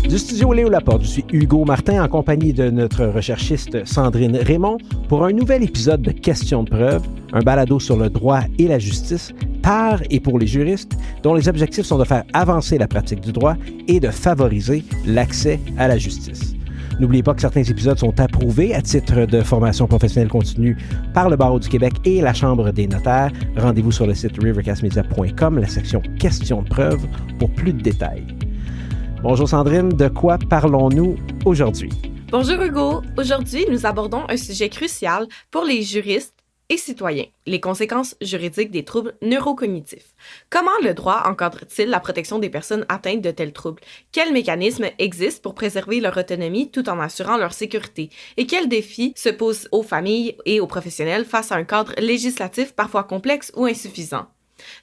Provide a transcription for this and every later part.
Du studio Léo Laporte, je suis Hugo Martin en compagnie de notre recherchiste Sandrine Raymond pour un nouvel épisode de Questions de preuve, un balado sur le droit et la justice par et pour les juristes dont les objectifs sont de faire avancer la pratique du droit et de favoriser l'accès à la justice. N'oubliez pas que certains épisodes sont approuvés à titre de formation professionnelle continue par le Barreau du Québec et la Chambre des notaires. Rendez-vous sur le site rivercastmedia.com, la section Questions de preuve pour plus de détails. Bonjour Sandrine, de quoi parlons-nous aujourd'hui? Bonjour Hugo, aujourd'hui nous abordons un sujet crucial pour les juristes et citoyens, les conséquences juridiques des troubles neurocognitifs. Comment le droit encadre-t-il la protection des personnes atteintes de tels troubles? Quels mécanismes existent pour préserver leur autonomie tout en assurant leur sécurité? Et quels défis se posent aux familles et aux professionnels face à un cadre législatif parfois complexe ou insuffisant?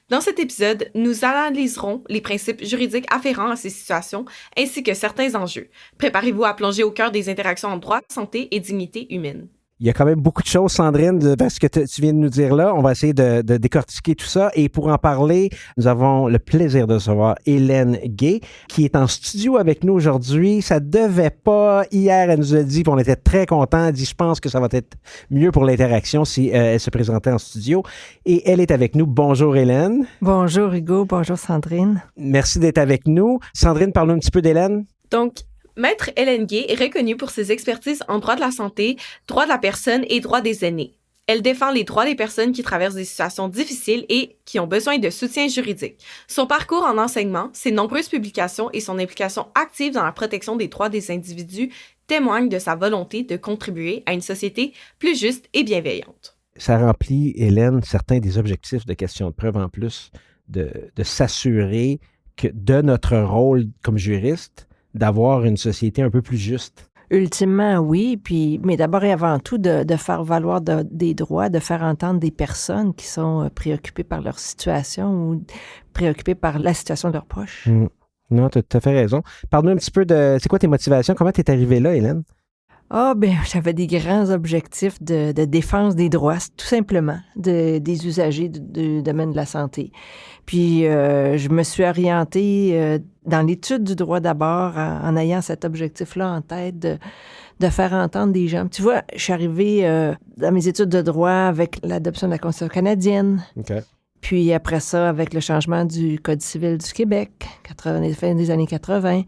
Dans cet épisode, nous analyserons les principes juridiques afférents à ces situations ainsi que certains enjeux. Préparez-vous à plonger au cœur des interactions en droit, santé et dignité humaine. Il y a quand même beaucoup de choses, Sandrine, parce que tu viens de nous dire là. On va essayer de décortiquer tout ça. Et pour en parler, nous avons le plaisir de recevoir Hélène Gay, qui est en studio avec nous aujourd'hui. Ça devait pas. Hier, elle nous a dit, puis on était très contents. Elle dit, je pense que ça va être mieux pour l'interaction si elle se présentait en studio. Et elle est avec nous. Bonjour, Hélène. Bonjour, Hugo. Bonjour, Sandrine. Merci d'être avec nous. Sandrine, parle-nous un petit peu d'Hélène. Donc, Maître Hélène Gay est reconnue pour ses expertises en droit de la santé, droit de la personne et droit des aînés. Elle défend les droits des personnes qui traversent des situations difficiles et qui ont besoin de soutien juridique. Son parcours en enseignement, ses nombreuses publications et son implication active dans la protection des droits des individus témoignent de sa volonté de contribuer à une société plus juste et bienveillante. Ça remplit, Hélène, certains des objectifs de questions de preuve en plus de s'assurer que de notre rôle comme juriste, d'avoir une société un peu plus juste. Ultimement, oui. Mais d'abord et avant tout, de faire valoir des droits, de faire entendre des personnes qui sont préoccupées par leur situation ou préoccupées par la situation de leurs proches. Non, tu as tout à fait raison. Parle-nous un petit peu de... C'est quoi tes motivations? Comment tu es arrivée là, Hélène? J'avais des grands objectifs de défense des droits, tout simplement, des usagers du domaine de la santé. Puis, je me suis orientée dans l'étude du droit d'abord en ayant cet objectif-là en tête de faire entendre des gens. Tu vois, je suis arrivée dans mes études de droit avec l'adoption de la Constitution canadienne. Okay. Puis après ça, avec le changement du Code civil du Québec, fin des années 80.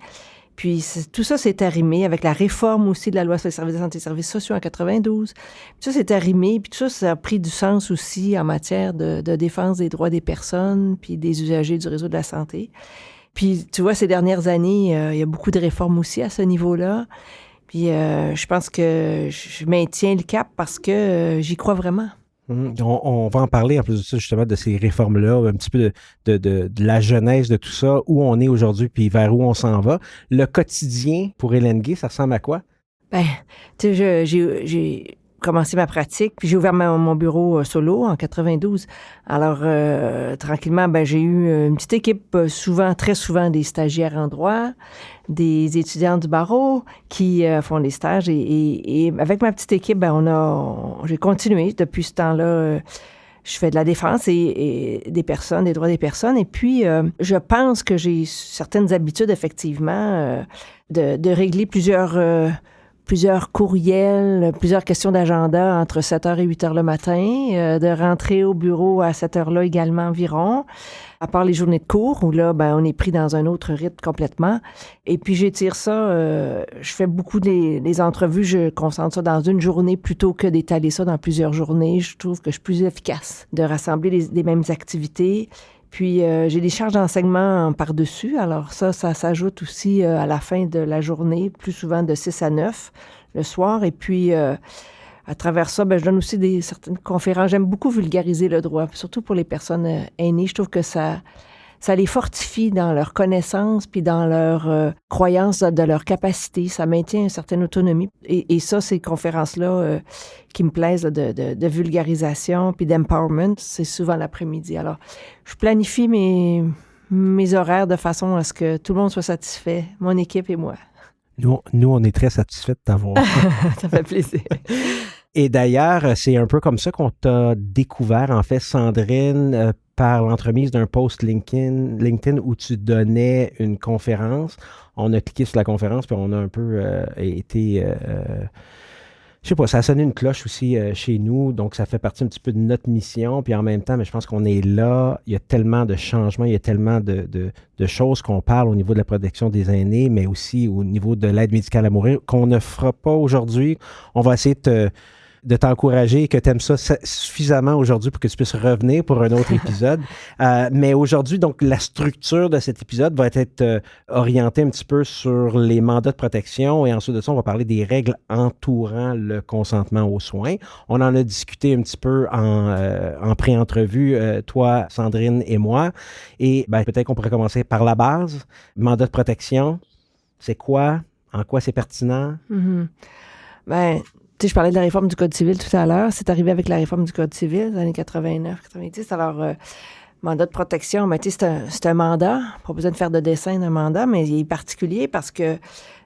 Puis tout ça s'est arrimé avec la réforme aussi de la loi sur les services de santé et services sociaux en 92. Puis ça s'est arrimé, puis tout ça a pris du sens aussi en matière de défense des droits des personnes puis des usagers du réseau de la santé. Puis tu vois, ces dernières années, il y a beaucoup de réformes aussi à ce niveau-là. Puis je pense que je maintiens le cap parce que j'y crois vraiment. On va en parler en plus de ça, justement, de ces réformes-là, un petit peu de la genèse de tout ça, où on est aujourd'hui puis vers où on s'en va. Le quotidien pour Hélène Gay, ça ressemble à quoi? Tu sais, j'ai commencé ma pratique, puis j'ai ouvert mon bureau solo en 92. Alors, tranquillement, j'ai eu une petite équipe, très souvent des stagiaires en droit, des étudiants du barreau qui font des stages. Et avec ma petite équipe, j'ai continué depuis ce temps-là. Je fais de la défense et des personnes, des droits des personnes. Et puis, je pense que j'ai certaines habitudes, effectivement, de régler plusieurs courriels, plusieurs questions d'agenda entre 7h et 8h le matin, de rentrer au bureau à cette heure-là également environ, à part les journées de cours où là, on est pris dans un autre rythme complètement. Et puis j'étire ça, je fais beaucoup des entrevues, je concentre ça dans une journée plutôt que d'étaler ça dans plusieurs journées. Je trouve que je suis plus efficace de rassembler les mêmes activités. Puis, j'ai des charges d'enseignement par-dessus. Alors ça s'ajoute aussi à la fin de la journée, plus souvent de 6 à 9 le soir. Et puis, à travers ça, je donne aussi certaines conférences. J'aime beaucoup vulgariser le droit, surtout pour les personnes aînées. Je trouve que ça les fortifie dans leur connaissance puis dans leur croyance de leur capacité. Ça maintient une certaine autonomie. Et ça, ces conférences-là qui me plaisent de vulgarisation puis d'empowerment, c'est souvent l'après-midi. Alors, je planifie mes horaires de façon à ce que tout le monde soit satisfait, mon équipe et moi. Nous, on est très satisfaits de t'avoir. Ça fait plaisir. Et d'ailleurs, c'est un peu comme ça qu'on t'a découvert, en fait, Sandrine, par l'entremise d'un post LinkedIn où tu donnais une conférence. On a cliqué sur la conférence, puis on a un peu été... je sais pas, ça a sonné une cloche aussi chez nous, donc ça fait partie un petit peu de notre mission, puis en même temps, mais je pense qu'on est là, il y a tellement de changements, il y a tellement de choses qu'on parle au niveau de la protection des aînés, mais aussi au niveau de l'aide médicale à mourir, qu'on ne fera pas aujourd'hui. On va essayer de t'encourager et que tu aimes ça suffisamment aujourd'hui pour que tu puisses revenir pour un autre épisode. Mais aujourd'hui, donc, la structure de cet épisode va être orientée un petit peu sur les mandats de protection et ensuite de ça, on va parler des règles entourant le consentement aux soins. On en a discuté un petit peu en pré-entrevue, toi, Sandrine et moi. Et peut-être qu'on pourrait commencer par la base. Mandat de protection, c'est quoi? En quoi c'est pertinent? Mm-hmm. Je parlais de la réforme du Code civil tout à l'heure. C'est arrivé avec la réforme du Code civil des années 89-90. Alors, mandat de protection, c'est un mandat. Pas besoin de faire de dessin d'un mandat, mais il est particulier parce que,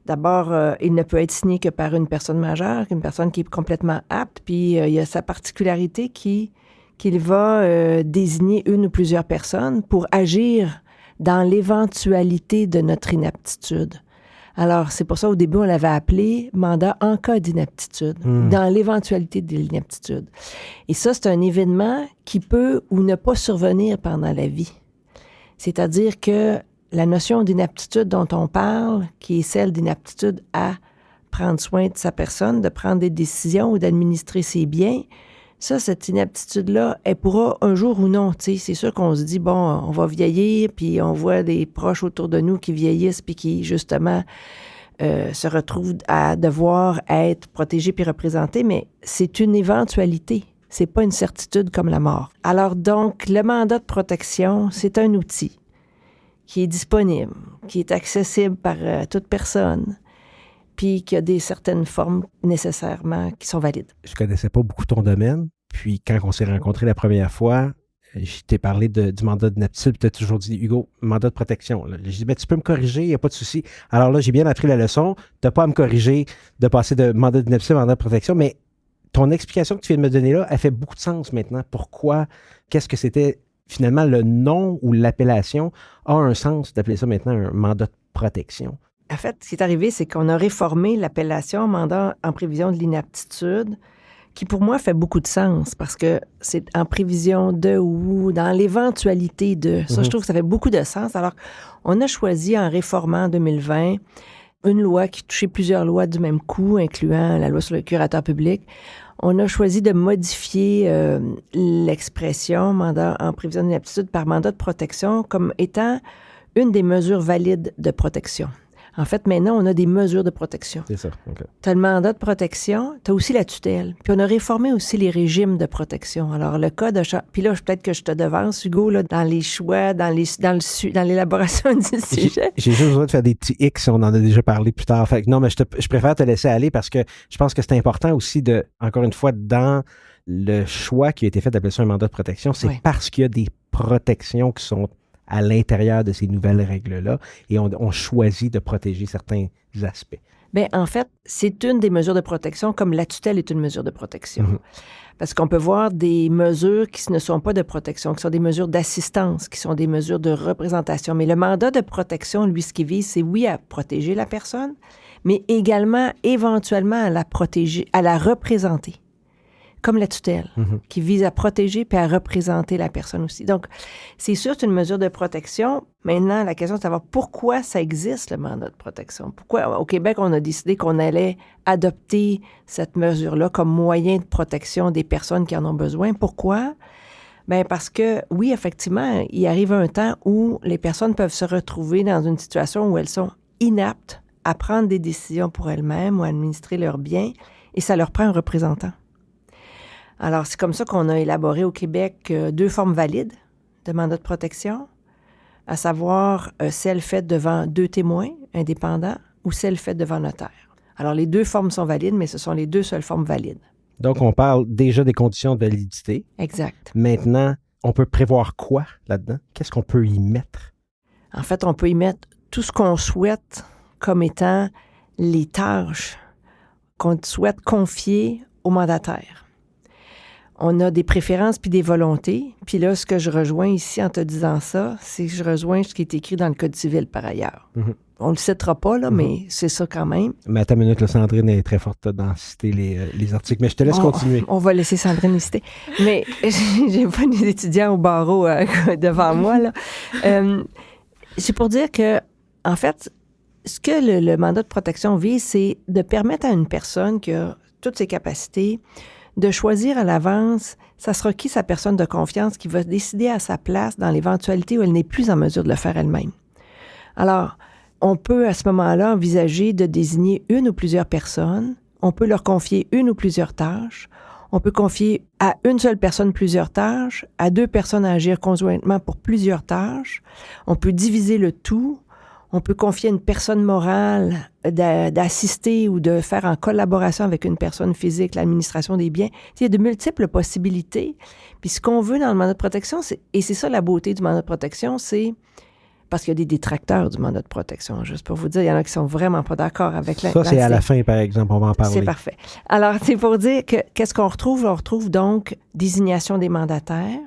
d'abord, il ne peut être signé que par une personne majeure, une personne qui est complètement apte. Puis, il y a sa particularité qu'il va désigner une ou plusieurs personnes pour agir dans l'éventualité de notre inaptitude. Alors, c'est pour ça, au début, on l'avait appelé mandat en cas d'inaptitude, dans l'éventualité de l'inaptitude. Et ça, c'est un événement qui peut ou ne pas survenir pendant la vie. C'est-à-dire que la notion d'inaptitude dont on parle, qui est celle d'inaptitude à prendre soin de sa personne, de prendre des décisions ou d'administrer ses biens, ça, cette inaptitude-là, elle pourra un jour ou non, tu sais. C'est sûr qu'on se dit, bon, on va vieillir, puis on voit des proches autour de nous qui vieillissent, puis qui, justement, se retrouvent à devoir être protégés puis représentés, mais c'est une éventualité. C'est pas une certitude comme la mort. Alors donc, le mandat de protection, c'est un outil qui est disponible, qui est accessible par toute personne, puis qui a certaines formes nécessairement qui sont valides. Je connaissais pas beaucoup ton domaine, puis quand on s'est rencontrés la première fois, je t'ai parlé du mandat d'inaptitude, puis tu as toujours dit, Hugo, mandat de protection. J'ai dit, tu peux me corriger, il n'y a pas de souci. Alors là, j'ai bien appris la leçon, tu n'as pas à me corriger de passer de mandat d'inaptitude à mandat de protection, mais ton explication que tu viens de me donner là, elle fait beaucoup de sens maintenant. Pourquoi? Qu'est-ce que c'était finalement le nom ou l'appellation a un sens d'appeler ça maintenant un mandat de protection? En fait, ce qui est arrivé, c'est qu'on a réformé l'appellation mandat en prévision de l'inaptitude, qui pour moi fait beaucoup de sens parce que c'est en prévision de ou dans l'éventualité de. Ça, je trouve que ça fait beaucoup de sens. Alors, on a choisi en réformant en 2020 une loi qui touchait plusieurs lois du même coup, incluant la loi sur le curateur public. On a choisi de modifier l'expression mandat en prévision d'inaptitude par mandat de protection comme étant une des mesures valides de protection. En fait, maintenant, on a des mesures de protection. C'est ça. Okay. Tu as le mandat de protection, tu as aussi la tutelle. Puis on a réformé aussi les régimes de protection. Alors, le cas de... Puis là, peut-être que je te devance, Hugo, là, dans les choix, dans l'élaboration du sujet. J'ai juste besoin de faire des petits X, on en a déjà parlé plus tard. Fait que non, mais je préfère te laisser aller parce que je pense que c'est important aussi de, encore une fois, dans le choix qui a été fait d'appeler ça un mandat de protection, c'est parce qu'il y a des protections qui sont à l'intérieur de ces nouvelles règles-là et on choisit de protéger certains aspects. Bien, en fait, c'est une des mesures de protection, comme la tutelle est une mesure de protection. Mm-hmm. Parce qu'on peut voir des mesures qui ne sont pas de protection, qui sont des mesures d'assistance, qui sont des mesures de représentation. Mais le mandat de protection, lui, ce qui vise, c'est oui à protéger la personne, mais également, éventuellement, à la protéger, à la représenter. Comme la tutelle, qui vise à protéger puis à représenter la personne aussi. Donc, c'est sûr, c'est une mesure de protection. Maintenant, la question est de savoir pourquoi ça existe, le mandat de protection. Pourquoi, au Québec, on a décidé qu'on allait adopter cette mesure-là comme moyen de protection des personnes qui en ont besoin. Pourquoi? Bien, parce que, oui, effectivement, il arrive un temps où les personnes peuvent se retrouver dans une situation où elles sont inaptes à prendre des décisions pour elles-mêmes ou à administrer leurs biens, et ça leur prend un représentant. Alors, c'est comme ça qu'on a élaboré au Québec 2 formes valides de mandat de protection, à savoir celle faite devant 2 témoins indépendants ou celle faite devant notaire. Alors, les 2 formes sont valides, mais ce sont les 2 seules formes valides. Donc, on parle déjà des conditions de validité. Exact. Maintenant, on peut prévoir quoi là-dedans? Qu'est-ce qu'on peut y mettre? En fait, on peut y mettre tout ce qu'on souhaite comme étant les tâches qu'on souhaite confier au mandataire. On a des préférences puis des volontés. Puis là, ce que je rejoins ici en te disant ça, c'est que je rejoins ce qui est écrit dans le Code civil par ailleurs. Mm-hmm. On ne le citera pas, là, mais c'est ça quand même. Mais attends une minute, là, Sandrine est très forte dans citer les articles, mais je te laisse continuer. On va laisser Sandrine citer. Mais j'ai pas des étudiants au barreau devant moi, là. C'est pour dire que, en fait, ce que le mandat de protection vise, c'est de permettre à une personne qui a toutes ses capacités de choisir à l'avance, ça sera qui sa personne de confiance qui va décider à sa place dans l'éventualité où elle n'est plus en mesure de le faire elle-même. Alors, on peut à ce moment-là envisager de désigner une ou plusieurs personnes. On peut leur confier une ou plusieurs tâches. On peut confier à une seule personne plusieurs tâches, à 2 personnes à agir conjointement pour plusieurs tâches. On peut diviser le tout. On peut confier à une personne morale d'assister ou de faire en collaboration avec une personne physique l'administration des biens. Il y a de multiples possibilités. Puis ce qu'on veut dans le mandat de protection, et c'est ça la beauté du mandat de protection, c'est parce qu'il y a des détracteurs du mandat de protection. Juste pour vous dire, il y en a qui sont vraiment pas d'accord avec ça, c'est à la fin, par exemple, on va en parler. C'est parfait. Alors, c'est pour dire que qu'est-ce qu'on retrouve? On retrouve donc désignation des mandataires,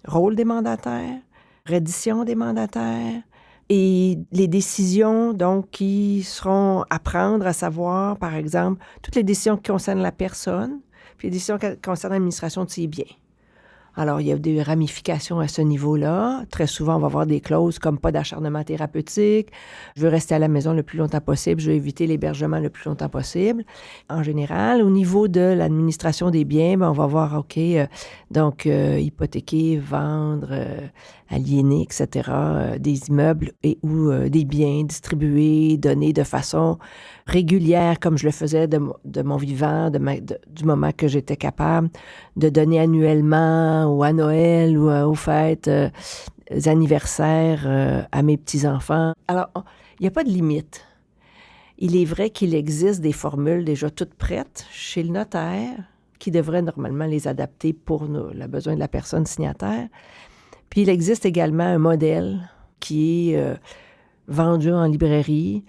rôle des mandataires, reddition des mandataires, et les décisions, donc, qui seront à prendre, à savoir, par exemple, toutes les décisions qui concernent la personne, puis les décisions qui concernent l'administration de ses biens. Alors, il y a des ramifications à ce niveau-là. Très souvent, on va avoir des clauses comme pas d'acharnement thérapeutique, je veux rester à la maison le plus longtemps possible, je veux éviter l'hébergement le plus longtemps possible. En général, au niveau de l'administration des biens, on va voir, OK, hypothéquer, vendre, aliéner, etc., des immeubles et ou des biens distribués, donnés de façon régulière, comme je le faisais de mon vivant, du moment que j'étais capable, de donner annuellement ou à Noël ou aux fêtes, anniversaires à mes petits-enfants. Alors, il n'y a pas de limite. Il est vrai qu'il existe des formules déjà toutes prêtes chez le notaire qui devrait normalement les adapter pour le besoin de la personne signataire. Puis il existe également un modèle qui est vendu en librairie,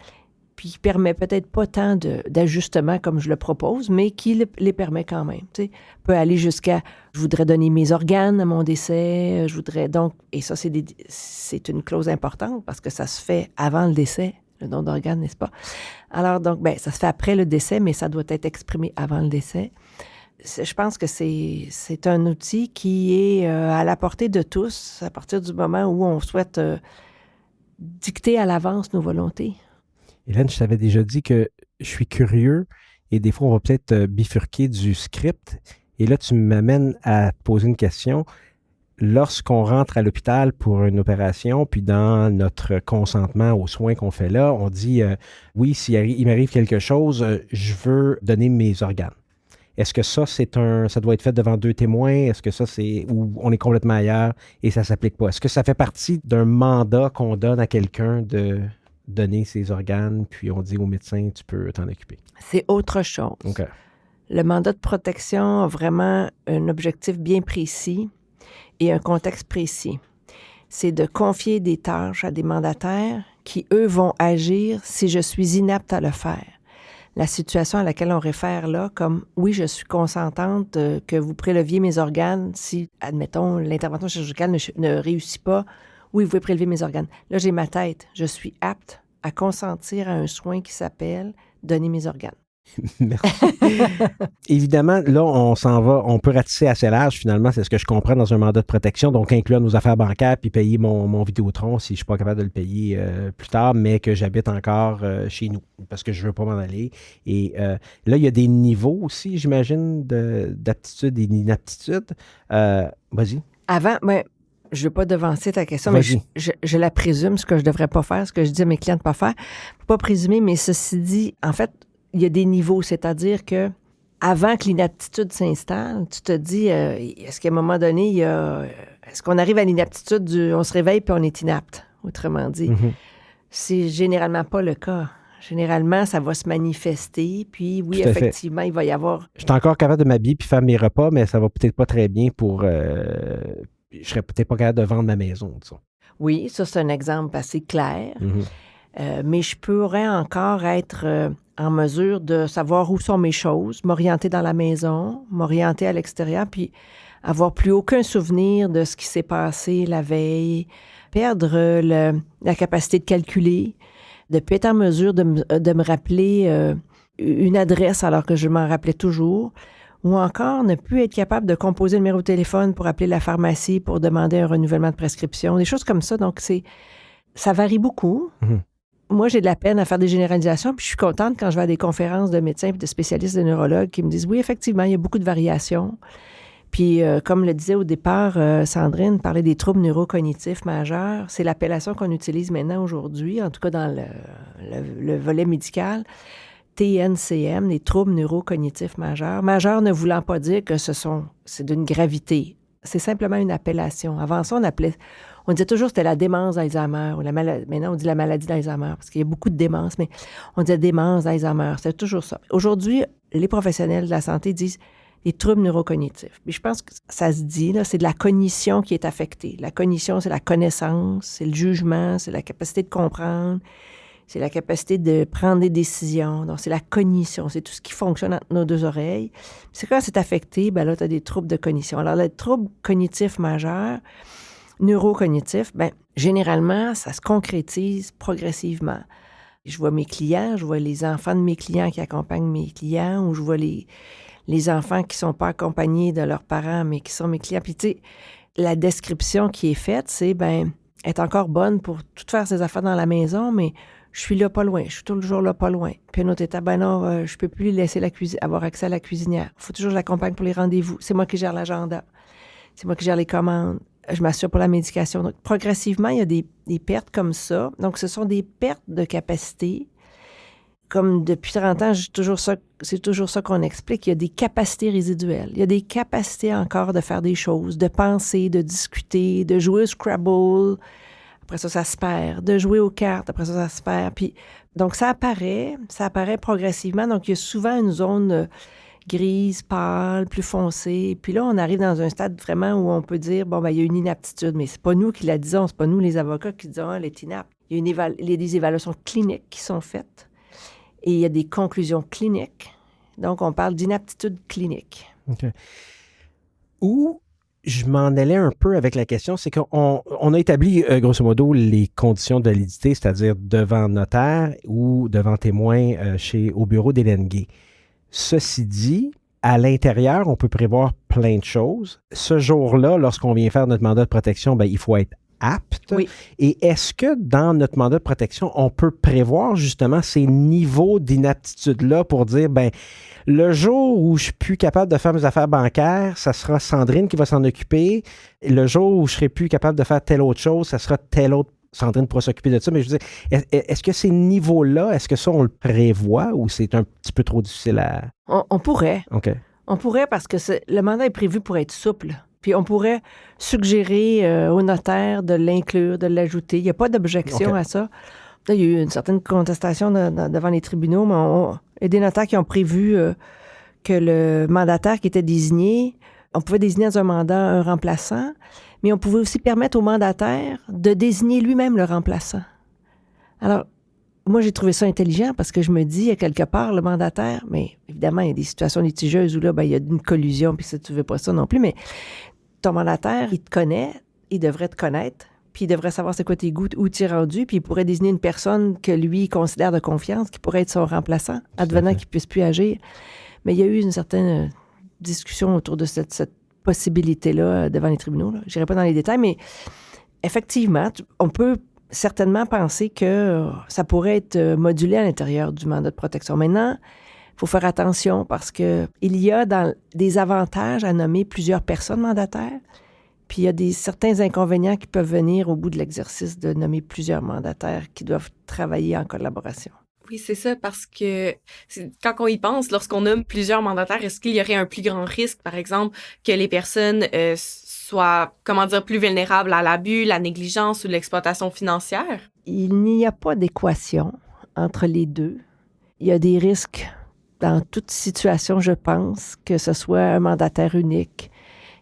puis qui permet peut-être pas tant d'ajustements comme je le propose, mais qui les permet quand même. Tu sais, peut aller jusqu'à « je voudrais donner mes organes à mon décès, je voudrais donc... » Et ça, c'est une clause importante parce que ça se fait avant le décès, le don d'organes, n'est-ce pas? Alors donc, ça se fait après le décès, mais ça doit être exprimé avant le décès. Je pense que c'est un outil qui est à la portée de tous à partir du moment où on souhaite dicter à l'avance nos volontés. Hélène, je t'avais déjà dit que je suis curieux et des fois, on va peut-être bifurquer du script. Et là, tu m'amènes à te poser une question. Lorsqu'on rentre à l'hôpital pour une opération, puis dans notre consentement aux soins qu'on fait là, on dit oui, s'il m'arrive quelque chose, je veux donner mes organes. Est-ce que ça doit être fait devant 2 témoins? Est-ce que ça, ou on est complètement ailleurs et ça ne s'applique pas? Est-ce que ça fait partie d'un mandat qu'on donne à quelqu'un de donner ses organes, puis on dit au médecin, tu peux t'en occuper? C'est autre chose. Okay. Le mandat de protection a vraiment un objectif bien précis et un contexte précis. C'est de confier des tâches à des mandataires qui, eux, vont agir si je suis inapte à le faire. La situation à laquelle on réfère là, comme « oui, je suis consentante que vous préleviez mes organes si, admettons, l'intervention chirurgicale ne réussit pas, oui, vous pouvez prélever mes organes. » Là, j'ai ma tête. Je suis apte à consentir à un soin qui s'appelle « donner mes organes ». Merci. Évidemment, là, on s'en va, on peut ratisser assez large, finalement, c'est ce que je comprends dans un mandat de protection, donc inclure nos affaires bancaires puis payer mon Vidéotron si je ne suis pas capable de le payer plus tard, mais que j'habite encore chez nous parce que je ne veux pas m'en aller. Et là, il y a des niveaux aussi, j'imagine, d'aptitude et d'inaptitude. Vas-y. Avant, je ne veux pas devancer ta question, mais je la présume, ce que je ne devrais pas faire, ce que je dis à mes clients de ne pas faire. Je ne peux pas présumer, mais ceci dit, en fait, il y a des niveaux, c'est-à-dire que avant que l'inaptitude s'installe, tu te dis, est-ce qu'à un moment donné, est-ce qu'on arrive à l'inaptitude on se réveille puis on est inapte, autrement dit. Mm-hmm. C'est généralement pas le cas. Généralement, ça va se manifester, puis oui, effectivement, il va y avoir... Je suis encore capable de m'habiller puis faire mes repas, mais ça va peut-être pas très bien pour... je serais peut-être pas capable de vendre ma maison, disons. Oui, ça, c'est un exemple assez clair. Mm-hmm. Mais je pourrais encore être... en mesure de savoir où sont mes choses, m'orienter dans la maison, m'orienter à l'extérieur, puis avoir plus aucun souvenir de ce qui s'est passé la veille, perdre la capacité de calculer, de ne plus être en mesure de me rappeler une adresse alors que je m'en rappelais toujours, ou encore ne plus être capable de composer le numéro de téléphone pour appeler la pharmacie pour demander un renouvellement de prescription, des choses comme ça. Donc, ça varie beaucoup. Mm-hmm. Moi, j'ai de la peine à faire des généralisations, puis je suis contente quand je vais à des conférences de médecins et de spécialistes de neurologues qui me disent, oui, effectivement, il y a beaucoup de variations. Puis, comme le disait au départ Sandrine, parler des troubles neurocognitifs majeurs, c'est l'appellation qu'on utilise maintenant aujourd'hui, en tout cas dans le volet médical, TNCM, les troubles neurocognitifs majeurs. Majeurs ne voulant pas dire que c'est d'une gravité. C'est simplement une appellation. Avant ça, on disait toujours que c'était la démence d'Alzheimer. Maintenant, on dit la maladie d'Alzheimer, parce qu'il y a beaucoup de démence, mais on disait démence d'Alzheimer. C'était toujours ça. Aujourd'hui, les professionnels de la santé disent les troubles neurocognitifs. Puis je pense que ça se dit, là, c'est de la cognition qui est affectée. La cognition, c'est la connaissance, c'est le jugement, c'est la capacité de comprendre, c'est la capacité de prendre des décisions. Donc, c'est la cognition, c'est tout ce qui fonctionne entre nos deux oreilles. C'est quand c'est affecté, ben là, tu as des troubles de cognition. Alors, les troubles cognitifs majeurs, neurocognitifs, ben généralement, ça se concrétise progressivement. Je vois mes clients, je vois les enfants de mes clients qui accompagnent mes clients, ou je vois les enfants qui ne sont pas accompagnés de leurs parents, mais qui sont mes clients. Puis, tu sais, la description qui est faite, c'est, ben être encore bonne pour tout faire ses affaires dans la maison, mais je suis là pas loin, je suis toujours là pas loin. Puis une autre étape, ben non, je peux plus lui laisser avoir accès à la cuisinière. Il faut toujours que je l'accompagne pour les rendez-vous. C'est moi qui gère l'agenda. C'est moi qui gère les commandes. Je m'assure pour la médication. Donc, progressivement, il y a des pertes comme ça. Donc, ce sont des pertes de capacité. Comme depuis 30 ans, c'est toujours ça qu'on explique. Il y a des capacités résiduelles. Il y a des capacités encore de faire des choses, de penser, de discuter, de jouer au Scrabble. Après ça se perd. De jouer aux cartes, après ça se perd. Puis, donc, ça apparaît progressivement. Donc, il y a souvent une zone grise, pâle, plus foncée. Puis là, on arrive dans un stade vraiment où on peut dire, bon, ben il y a une inaptitude. Mais c'est pas nous qui la disons, c'est pas nous les avocats qui disons, elle est inapte. Il y a des évaluations cliniques qui sont faites et il y a des conclusions cliniques. Donc, on parle d'inaptitude clinique. OK. Où je m'en allais un peu avec la question, c'est qu'on a établi, grosso modo, les conditions de validité, c'est-à-dire devant notaire ou devant témoin au bureau d'Hélène Gay. Ceci dit, à l'intérieur, on peut prévoir plein de choses. Ce jour-là, lorsqu'on vient faire notre mandat de protection, ben, il faut être apte. Oui. Et est-ce que dans notre mandat de protection, on peut prévoir justement ces niveaux d'inaptitude-là pour dire, ben, le jour où je suis plus capable de faire mes affaires bancaires, ça sera Sandrine qui va s'en occuper. Le jour où je serai plus capable de faire telle autre chose, ça sera telle autre Sandrine pourra s'occuper de ça. Mais je veux dire, est-ce que ces niveaux-là, est-ce que ça, on le prévoit ou c'est un petit peu trop difficile à... On pourrait. OK. On pourrait parce que le mandat est prévu pour être souple. Puis on pourrait suggérer au notaire de l'inclure, de l'ajouter. Il n'y a pas d'objection à ça. Là, il y a eu une certaine contestation devant les tribunaux, mais il y a des notaires qui ont prévu que le mandataire qui était désigné, on pouvait désigner dans un mandat un remplaçant, mais on pouvait aussi permettre au mandataire de désigner lui-même le remplaçant. Alors, moi, j'ai trouvé ça intelligent parce que je me dis, à quelque part, le mandataire, mais évidemment, il y a des situations litigieuses où là, ben, il y a une collusion, puis ça, tu ne veux pas ça non plus, mais ton mandataire, il te connaît, il devrait te connaître, puis il devrait savoir c'est quoi tes goûts, où tu es rendu, puis il pourrait désigner une personne que lui considère de confiance, qui pourrait être son remplaçant, advenant qu'il ne puisse plus agir. Mais il y a eu une certaine discussion autour de cette possibilité-là devant les tribunaux. Je n'irai pas dans les détails, mais effectivement, on peut certainement penser que ça pourrait être modulé à l'intérieur du mandat de protection. Maintenant, il faut faire attention parce qu'il y a des avantages à nommer plusieurs personnes mandataires, puis il y a certains inconvénients qui peuvent venir au bout de l'exercice de nommer plusieurs mandataires qui doivent travailler en collaboration. Oui, c'est ça, parce que quand on y pense, lorsqu'on nomme plusieurs mandataires, est-ce qu'il y aurait un plus grand risque, par exemple, que les personnes soient, plus vulnérables à l'abus, la négligence ou l'exploitation financière? Il n'y a pas d'équation entre les deux. Il y a des risques dans toute situation, je pense, que ce soit un mandataire unique,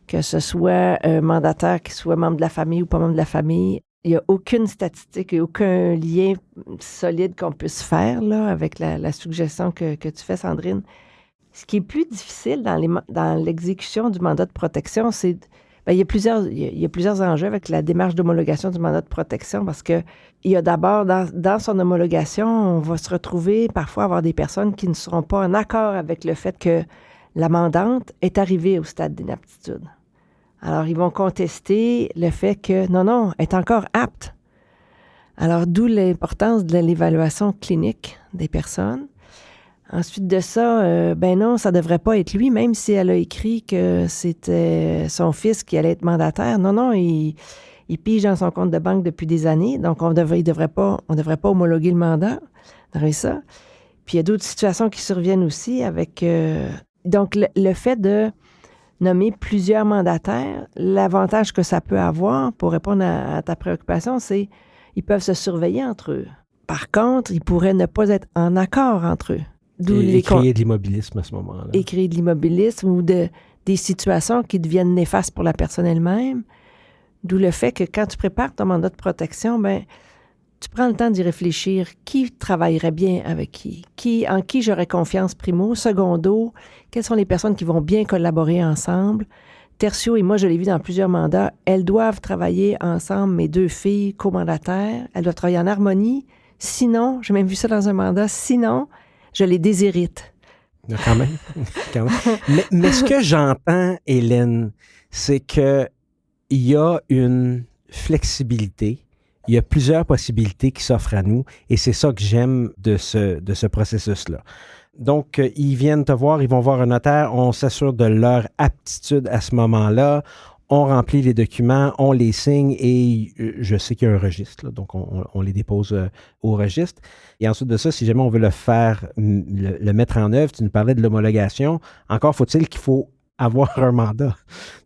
que ce soit un mandataire qui soit membre de la famille ou pas membre de la famille. Il n'y a aucune statistique et aucun lien solide qu'on puisse faire là, avec la suggestion que tu fais, Sandrine. Ce qui est plus difficile dans l'exécution du mandat de protection, c'est... Bien, il y a plusieurs enjeux avec la démarche d'homologation du mandat de protection parce que il y a d'abord, dans son homologation, on va se retrouver parfois à avoir des personnes qui ne seront pas en accord avec le fait que la mandante est arrivée au stade d'inaptitude. Alors, ils vont contester le fait que, non, elle est encore apte. Alors, d'où l'importance de l'évaluation clinique des personnes. Ensuite de ça, non, ça ne devrait pas être lui, même si elle a écrit que c'était son fils qui allait être mandataire. Non, il pige dans son compte de banque depuis des années, donc on ne devrait pas homologuer le mandat. On devrait ça. Puis il y a d'autres situations qui surviennent aussi avec... donc, le fait de nommer plusieurs mandataires, l'avantage que ça peut avoir, pour répondre à ta préoccupation, c'est qu'ils peuvent se surveiller entre eux. Par contre, ils pourraient ne pas être en accord entre eux. Et créer de l'immobilisme à ce moment-là. Et créer de l'immobilisme ou des situations qui deviennent néfastes pour la personne elle-même. D'où le fait que quand tu prépares ton mandat de protection, tu prends le temps d'y réfléchir. Qui travaillerait bien avec qui? En qui j'aurais confiance primo? Secondo, quelles sont les personnes qui vont bien collaborer ensemble? Tertio, et moi je l'ai vu dans plusieurs mandats, elles doivent travailler ensemble, mes 2 filles co-mandataires. Elles doivent travailler en harmonie. Sinon, j'ai même vu ça dans un mandat, sinon... je les déshérite. Quand même. Mais ce que j'entends, Hélène, c'est qu'il y a une flexibilité, il y a plusieurs possibilités qui s'offrent à nous, et c'est ça que j'aime de ce processus-là. Donc, ils viennent te voir, ils vont voir un notaire, on s'assure de leur aptitude à ce moment-là, on remplit les documents, on les signe et je sais qu'il y a un registre, là, donc on les dépose au registre. Et ensuite de ça, si jamais on veut le faire, le mettre en œuvre, tu nous parlais de l'homologation, encore faut-il qu'il faut avoir un mandat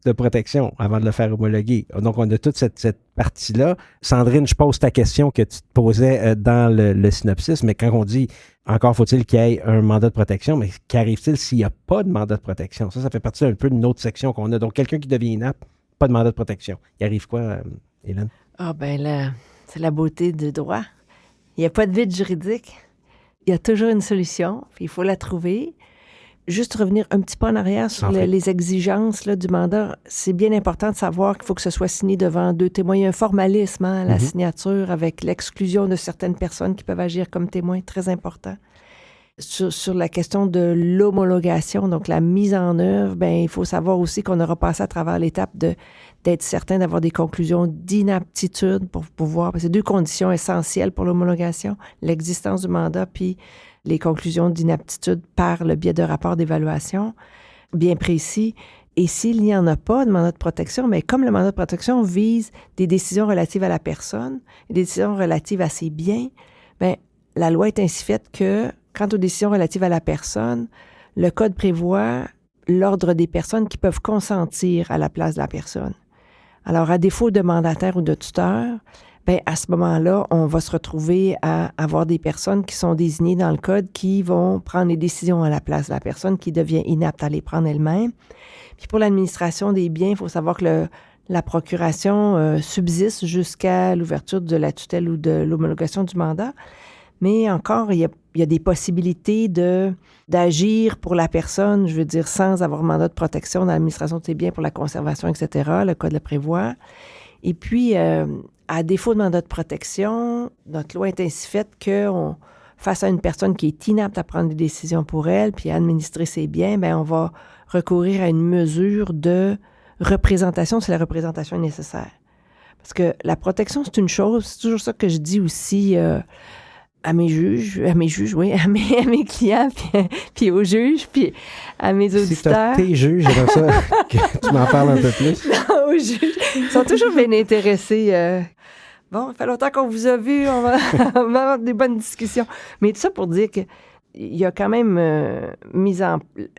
de protection avant de le faire homologuer. Donc, on a toute cette partie-là. Sandrine, je pose ta question que tu te posais dans le synopsis, mais quand on dit encore faut-il qu'il y ait un mandat de protection, mais qu'arrive-t-il s'il n'y a pas de mandat de protection? Ça fait partie un peu d'une autre section qu'on a. Donc, quelqu'un qui devient inapte, pas de mandat de protection. Il arrive quoi, Hélène? Ah, là, c'est la beauté du droit. Il n'y a pas de vide juridique. Il y a toujours une solution, puis il faut la trouver. Juste revenir un petit peu en arrière sur les exigences là, du mandat, c'est bien important de savoir qu'il faut que ce soit signé devant 2 témoins. Il y a un formalisme à la signature avec l'exclusion de certaines personnes qui peuvent agir comme témoins, très important. Sur la question de l'homologation, donc la mise en œuvre, il faut savoir aussi qu'on aura passé à travers l'étape d'être certain d'avoir des conclusions d'inaptitude pour pouvoir... C'est 2 conditions essentielles pour l'homologation, l'existence du mandat puis les conclusions d'inaptitude par le biais de rapports d'évaluation bien précis. Et s'il n'y en a pas de mandat de protection, mais comme le mandat de protection vise des décisions relatives à la personne, des décisions relatives à ses biens, la loi est ainsi faite que, quant aux décisions relatives à la personne, le Code prévoit l'ordre des personnes qui peuvent consentir à la place de la personne. Alors, à défaut de mandataire ou de tuteur, à ce moment-là, on va se retrouver à avoir des personnes qui sont désignées dans le Code qui vont prendre les décisions à la place de la personne qui devient inapte à les prendre elle-même. Puis pour l'administration des biens, il faut savoir que la procuration subsiste jusqu'à l'ouverture de la tutelle ou de l'homologation du mandat. Mais encore, il y a des possibilités d'agir pour la personne, je veux dire, sans avoir mandat de protection dans l'administration de ses biens pour la conservation, etc. Le Code le prévoit. Et puis, à défaut de mandat de protection, notre loi est ainsi faite qu'on, face à une personne qui est inapte à prendre des décisions pour elle puis à administrer ses biens, on va recourir à une mesure de représentation si la représentation est nécessaire. Parce que la protection, c'est une chose, c'est toujours ça que je dis aussi à mes clients, puis aux juges, puis à mes auditeurs. Si tu tes juges, j'aimerais ça que tu m'en parles un peu plus. Non, aux juges, ils sont toujours bien intéressés. Bon, ça fait longtemps qu'on vous a vu, on va avoir des bonnes discussions. Mais tout ça pour dire que il y a quand même le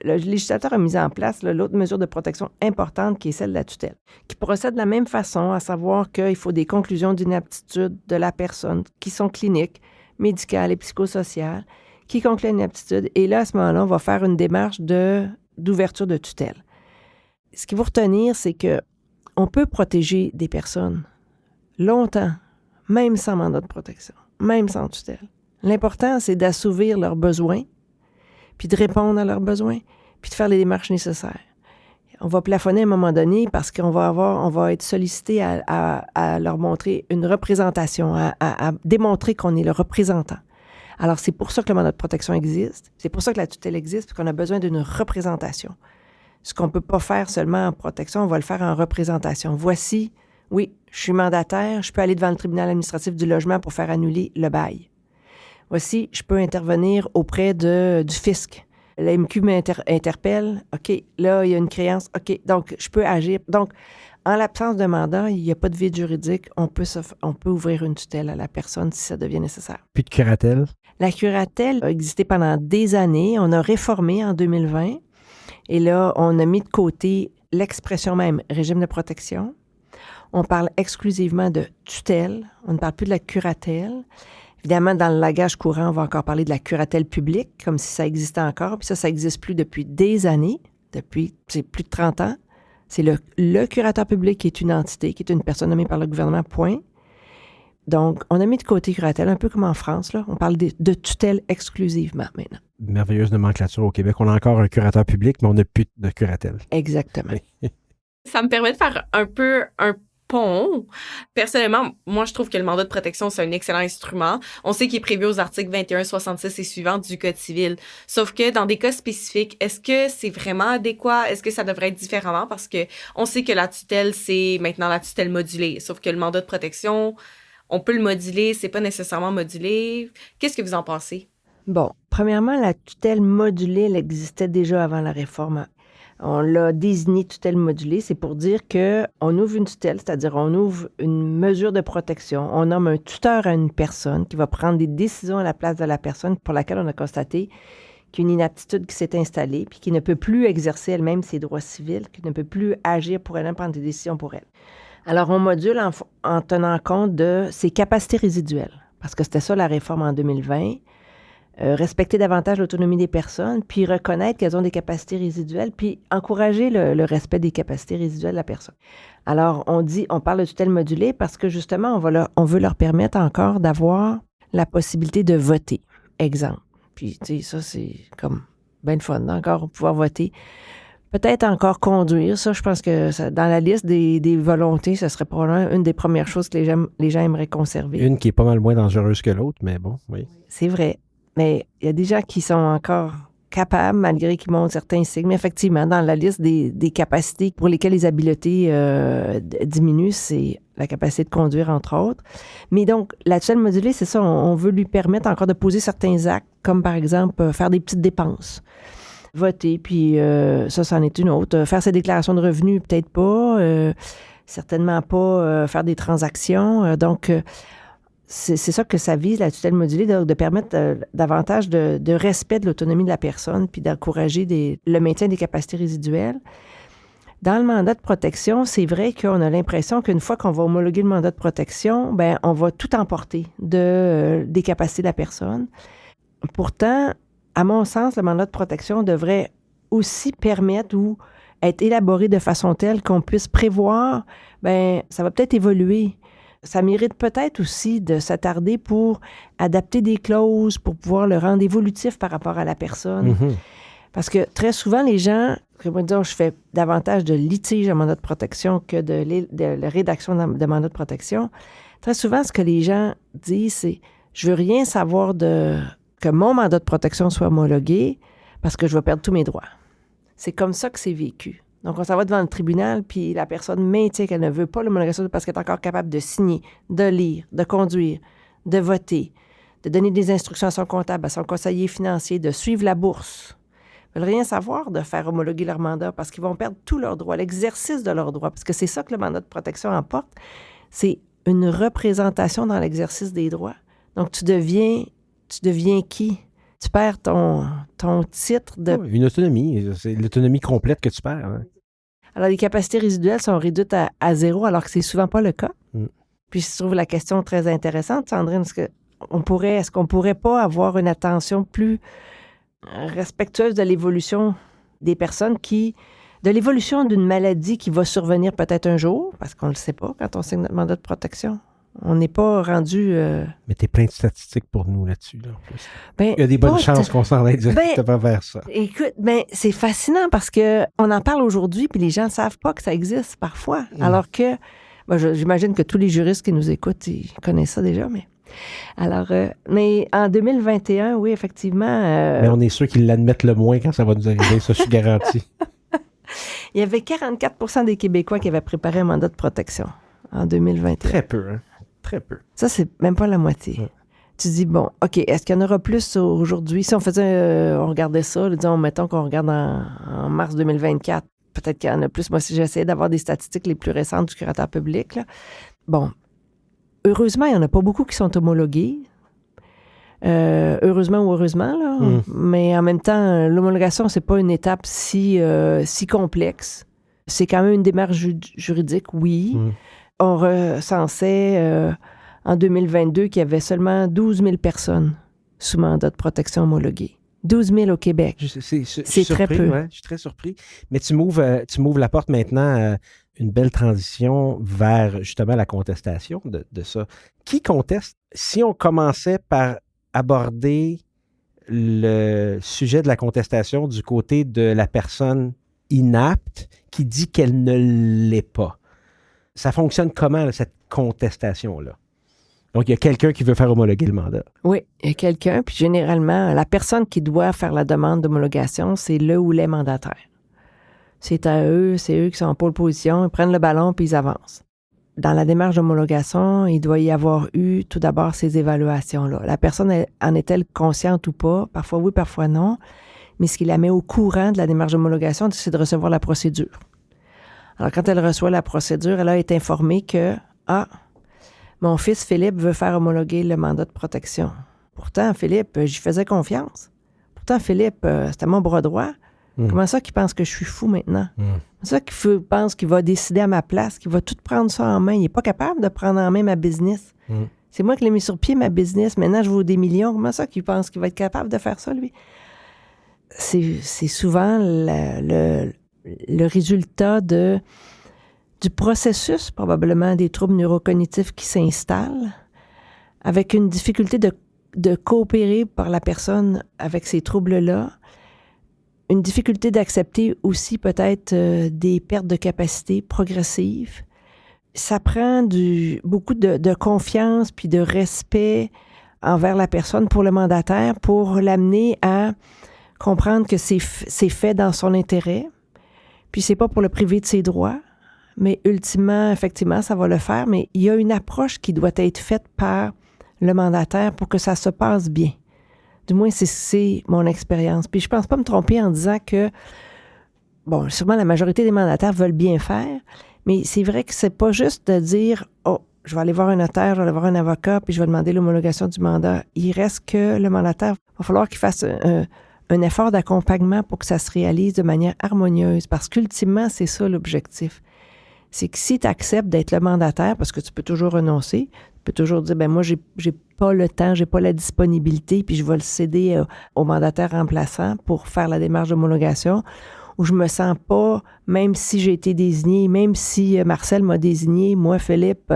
législateur a mis en place l'autre mesure de protection importante qui est celle de la tutelle, qui procède de la même façon, à savoir qu'il faut des conclusions d'inaptitude de la personne qui sont cliniques, médicales et psychosociales, qui concluent une inaptitude. Et là, à ce moment-là, on va faire une démarche d'ouverture de tutelle. Ce qu'il faut retenir, c'est qu'on peut protéger des personnes longtemps, même sans mandat de protection, même sans tutelle. L'important, c'est d'assouvir leurs besoins, puis de répondre à leurs besoins. puis de faire les démarches nécessaires. On va plafonner à un moment donné parce qu'on va être sollicité à leur montrer une représentation, à démontrer qu'on est le représentant. Alors, c'est pour ça que le mandat de protection existe. C'est pour ça que la tutelle existe, parce qu'on a besoin d'une représentation. Ce qu'on ne peut pas faire seulement en protection, on va le faire en représentation. Voici, oui, je suis mandataire, je peux aller devant le tribunal administratif du logement pour faire annuler le bail. Voici, je peux intervenir auprès du fisc. La MQ m'interpelle, OK, là, il y a une créance, OK, donc je peux agir. Donc, en l'absence de mandat, il n'y a pas de vide juridique, on peut ouvrir une tutelle à la personne si ça devient nécessaire. Puis de curatelle? La curatelle a existé pendant des années. On a réformé en 2020. Et là, on a mis de côté l'expression même régime de protection. On parle exclusivement de tutelle. On ne parle plus de la curatelle. Évidemment, dans le langage courant, on va encore parler de la curatelle publique, comme si ça existait encore. Puis ça n'existe plus depuis des années, c'est plus de 30 ans. C'est le curateur public qui est une entité, qui est une personne nommée par le gouvernement, point. Donc, on a mis de côté curatelle, un peu comme en France, là. On parle de tutelle exclusivement maintenant. Merveilleuse nomenclature au Québec. On a encore un curateur public, mais on n'a plus de curatelle. Exactement. Ça me permet de faire un peu un pont. Personnellement, moi, je trouve que le mandat de protection, c'est un excellent instrument. On sait qu'il est prévu aux articles 21, 66 et suivants du Code civil. Sauf que dans des cas spécifiques, est-ce que c'est vraiment adéquat? Est-ce que ça devrait être différemment? Parce que on sait que la tutelle, c'est maintenant la tutelle modulée. Sauf que le mandat de protection, on peut le moduler, c'est pas nécessairement modulé. Qu'est-ce que vous en pensez? Bon, premièrement, la tutelle modulée, elle existait déjà avant la réforme. On l'a désigné tutelle modulée, c'est pour dire qu'on ouvre une tutelle, c'est-à-dire on ouvre une mesure de protection. On nomme un tuteur à une personne qui va prendre des décisions à la place de la personne pour laquelle on a constaté qu'il y a une inaptitude qui s'est installée puis qui ne peut plus exercer elle-même ses droits civils, qui ne peut plus agir pour elle-même, prendre des décisions pour elle. Alors, on module en tenant compte de ses capacités résiduelles, parce que c'était ça la réforme en 2020. Respecter davantage l'autonomie des personnes, puis reconnaître qu'elles ont des capacités résiduelles, puis encourager le respect des capacités résiduelles de la personne. Alors, on parle de tutelle modulée parce que justement, on veut leur permettre encore d'avoir la possibilité de voter. Exemple. Puis, tu sais, ça, c'est comme bien le fun, encore pouvoir voter. Peut-être encore conduire. Ça, je pense que dans la liste des volontés, ce serait probablement une des premières choses que les gens aimeraient conserver. Une qui est pas mal moins dangereuse que l'autre, mais bon, oui. C'est vrai. Mais il y a des gens qui sont encore capables, malgré qu'ils montrent certains signes. Mais effectivement, dans la liste des capacités pour lesquelles les habiletés diminuent, c'est la capacité de conduire, entre autres. Mais donc, la tutelle modulée, c'est ça, on veut lui permettre encore de poser certains actes, comme par exemple faire des petites dépenses. Voter, puis ça, c'en est une autre. Faire ses déclarations de revenus, peut-être pas. Certainement pas faire des transactions. Donc, c'est ça que ça vise, la tutelle modulée, de permettre davantage de respect de l'autonomie de la personne, puis d'encourager le maintien des capacités résiduelles. Dans le mandat de protection, c'est vrai qu'on a l'impression qu'une fois qu'on va homologuer le mandat de protection, ben on va tout emporter des capacités de la personne. Pourtant, à mon sens, le mandat de protection devrait aussi permettre ou être élaboré de façon telle qu'on puisse prévoir, ben ça va peut-être évoluer. Ça mérite peut-être aussi de s'attarder pour adapter des clauses, pour pouvoir le rendre évolutif par rapport à la personne. Mm-hmm. Parce que très souvent, les gens, je fais davantage de litiges en mandat de protection que de rédaction de mandat de protection. Très souvent, ce que les gens disent, c'est « je veux rien savoir que mon mandat de protection soit homologué parce que je vais perdre tous mes droits. » C'est comme ça que c'est vécu. Donc, on s'en va devant le tribunal, puis la personne maintient qu'elle ne veut pas l'homologation parce qu'elle est encore capable de signer, de lire, de conduire, de voter, de donner des instructions à son comptable, à son conseiller financier, de suivre la bourse. Ils ne veulent rien savoir de faire homologuer leur mandat parce qu'ils vont perdre tous leurs droits, l'exercice de leurs droits, parce que c'est ça que le mandat de protection emporte. C'est une représentation dans l'exercice des droits. Donc, tu deviens qui? Tu perds ton titre de... Oui, une autonomie. C'est l'autonomie complète que tu perds. Hein? Alors, les capacités résiduelles sont réduites à zéro, alors que c'est souvent pas le cas. Mm. Puis, je trouve la question très intéressante, Sandrine. Est-ce qu'on pourrait pas avoir une attention plus respectueuse de l'évolution des personnes de l'évolution d'une maladie qui va survenir peut-être un jour, parce qu'on ne le sait pas quand on signe notre mandat de protection. On n'est pas rendu... Mais tu es plein de statistiques pour nous là-dessus. Là, en plus. Ben, il y a des bonnes chances qu'on s'en aille directement vers ça. Écoute, c'est fascinant parce que on en parle aujourd'hui, puis les gens ne savent pas que ça existe parfois. Alors que, j'imagine que tous les juristes qui nous écoutent, ils connaissent ça déjà, mais... Alors, mais en 2021, oui, effectivement... Mais on est sûr qu'ils l'admettent le moins quand ça va nous arriver, ça, je suis garanti. Il y avait 44% des Québécois qui avaient préparé un mandat de protection en 2021. Très peu, hein? Très peu. Ça, c'est même pas la moitié. Ouais. Tu dis, bon, OK, est-ce qu'il y en aura plus aujourd'hui? Si on faisait, on regardait ça, disons, mettons qu'on regarde en mars 2024, peut-être qu'il y en a plus. Moi, si j'essayais d'avoir des statistiques les plus récentes du curateur public, là. Bon, heureusement, il n'y en a pas beaucoup qui sont homologués. Heureusement ou heureusement, là. Mais en même temps, l'homologation, c'est pas une étape si complexe. C'est quand même une démarche juridique, oui. On recensait en 2022 qu'il y avait seulement 12 000 personnes sous mandat de protection homologuée. 12 000 au Québec. C'est très peu. Ouais, je suis très surpris. Mais tu m'ouvres la porte maintenant à une belle transition vers justement la contestation de ça. Qui conteste? Si on commençait par aborder le sujet de la contestation du côté de la personne inapte qui dit qu'elle ne l'est pas. Ça fonctionne comment, là, cette contestation-là? Donc, il y a quelqu'un qui veut faire homologuer le mandat. Oui, il y a quelqu'un. Puis généralement, la personne qui doit faire la demande d'homologation, c'est le ou les mandataires. C'est à eux, c'est eux qui sont en pôle position, ils prennent le ballon puis ils avancent. Dans la démarche d'homologation, il doit y avoir eu tout d'abord ces évaluations-là. La personne en est-elle consciente ou pas? Parfois oui, parfois non. Mais ce qui la met au courant de la démarche d'homologation, c'est de recevoir la procédure. Alors, quand elle reçoit la procédure, elle a été informée que, mon fils Philippe veut faire homologuer le mandat de protection. Pourtant, Philippe, j'y faisais confiance. Pourtant, Philippe, c'était mon bras droit. Comment ça qu'il pense que je suis fou maintenant? Comment ça qu'il pense qu'il va décider à ma place, qu'il va tout prendre ça en main? Il n'est pas capable de prendre en main ma business. C'est moi qui l'ai mis sur pied, ma business. Maintenant, je vaux des millions. Comment ça qu'il pense qu'il va être capable de faire ça, lui? C'est souvent le résultat du processus, probablement, des troubles neurocognitifs qui s'installent, avec une difficulté de coopérer par la personne avec ces troubles-là, une difficulté d'accepter aussi peut-être des pertes de capacité progressives. Ça prend beaucoup de confiance puis de respect envers la personne pour le mandataire pour l'amener à comprendre que c'est fait dans son intérêt. Puis c'est pas pour le priver de ses droits, mais ultimement, effectivement, ça va le faire. Mais il y a une approche qui doit être faite par le mandataire pour que ça se passe bien. Du moins, c'est mon expérience. Puis je pense pas me tromper en disant que, bon, sûrement la majorité des mandataires veulent bien faire, mais c'est vrai que c'est pas juste de dire, je vais aller voir un notaire, je vais aller voir un avocat, puis je vais demander l'homologation du mandat. Il reste que le mandataire, il va falloir qu'il fasse un effort d'accompagnement pour que ça se réalise de manière harmonieuse, parce qu'ultimement, c'est ça l'objectif. C'est que si tu acceptes d'être le mandataire, parce que tu peux toujours renoncer, tu peux toujours dire, moi, j'ai pas le temps, j'ai pas la disponibilité, puis je vais le céder au mandataire remplaçant pour faire la démarche d'homologation, où je me sens pas, même si j'ai été désigné, même si Marcel m'a désigné, moi, Philippe,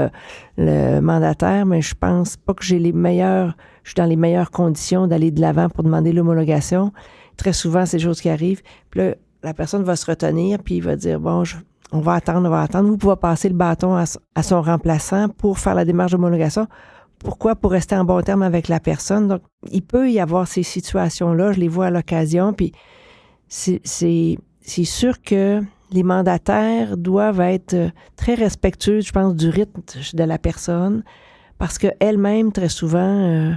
le mandataire, mais je pense pas que je suis dans les meilleures conditions d'aller de l'avant pour demander l'homologation. Très souvent, c'est des choses qui arrivent. Puis là, la personne va se retenir, puis il va dire, on va attendre. Vous pouvez passer le bâton à son remplaçant pour faire la démarche d'homologation. Pourquoi? Pour rester en bon terme avec la personne. Donc, il peut y avoir ces situations-là. Je les vois à l'occasion. Puis, c'est sûr que les mandataires doivent être très respectueux, je pense, du rythme de la personne, parce qu'elle-même, très souvent,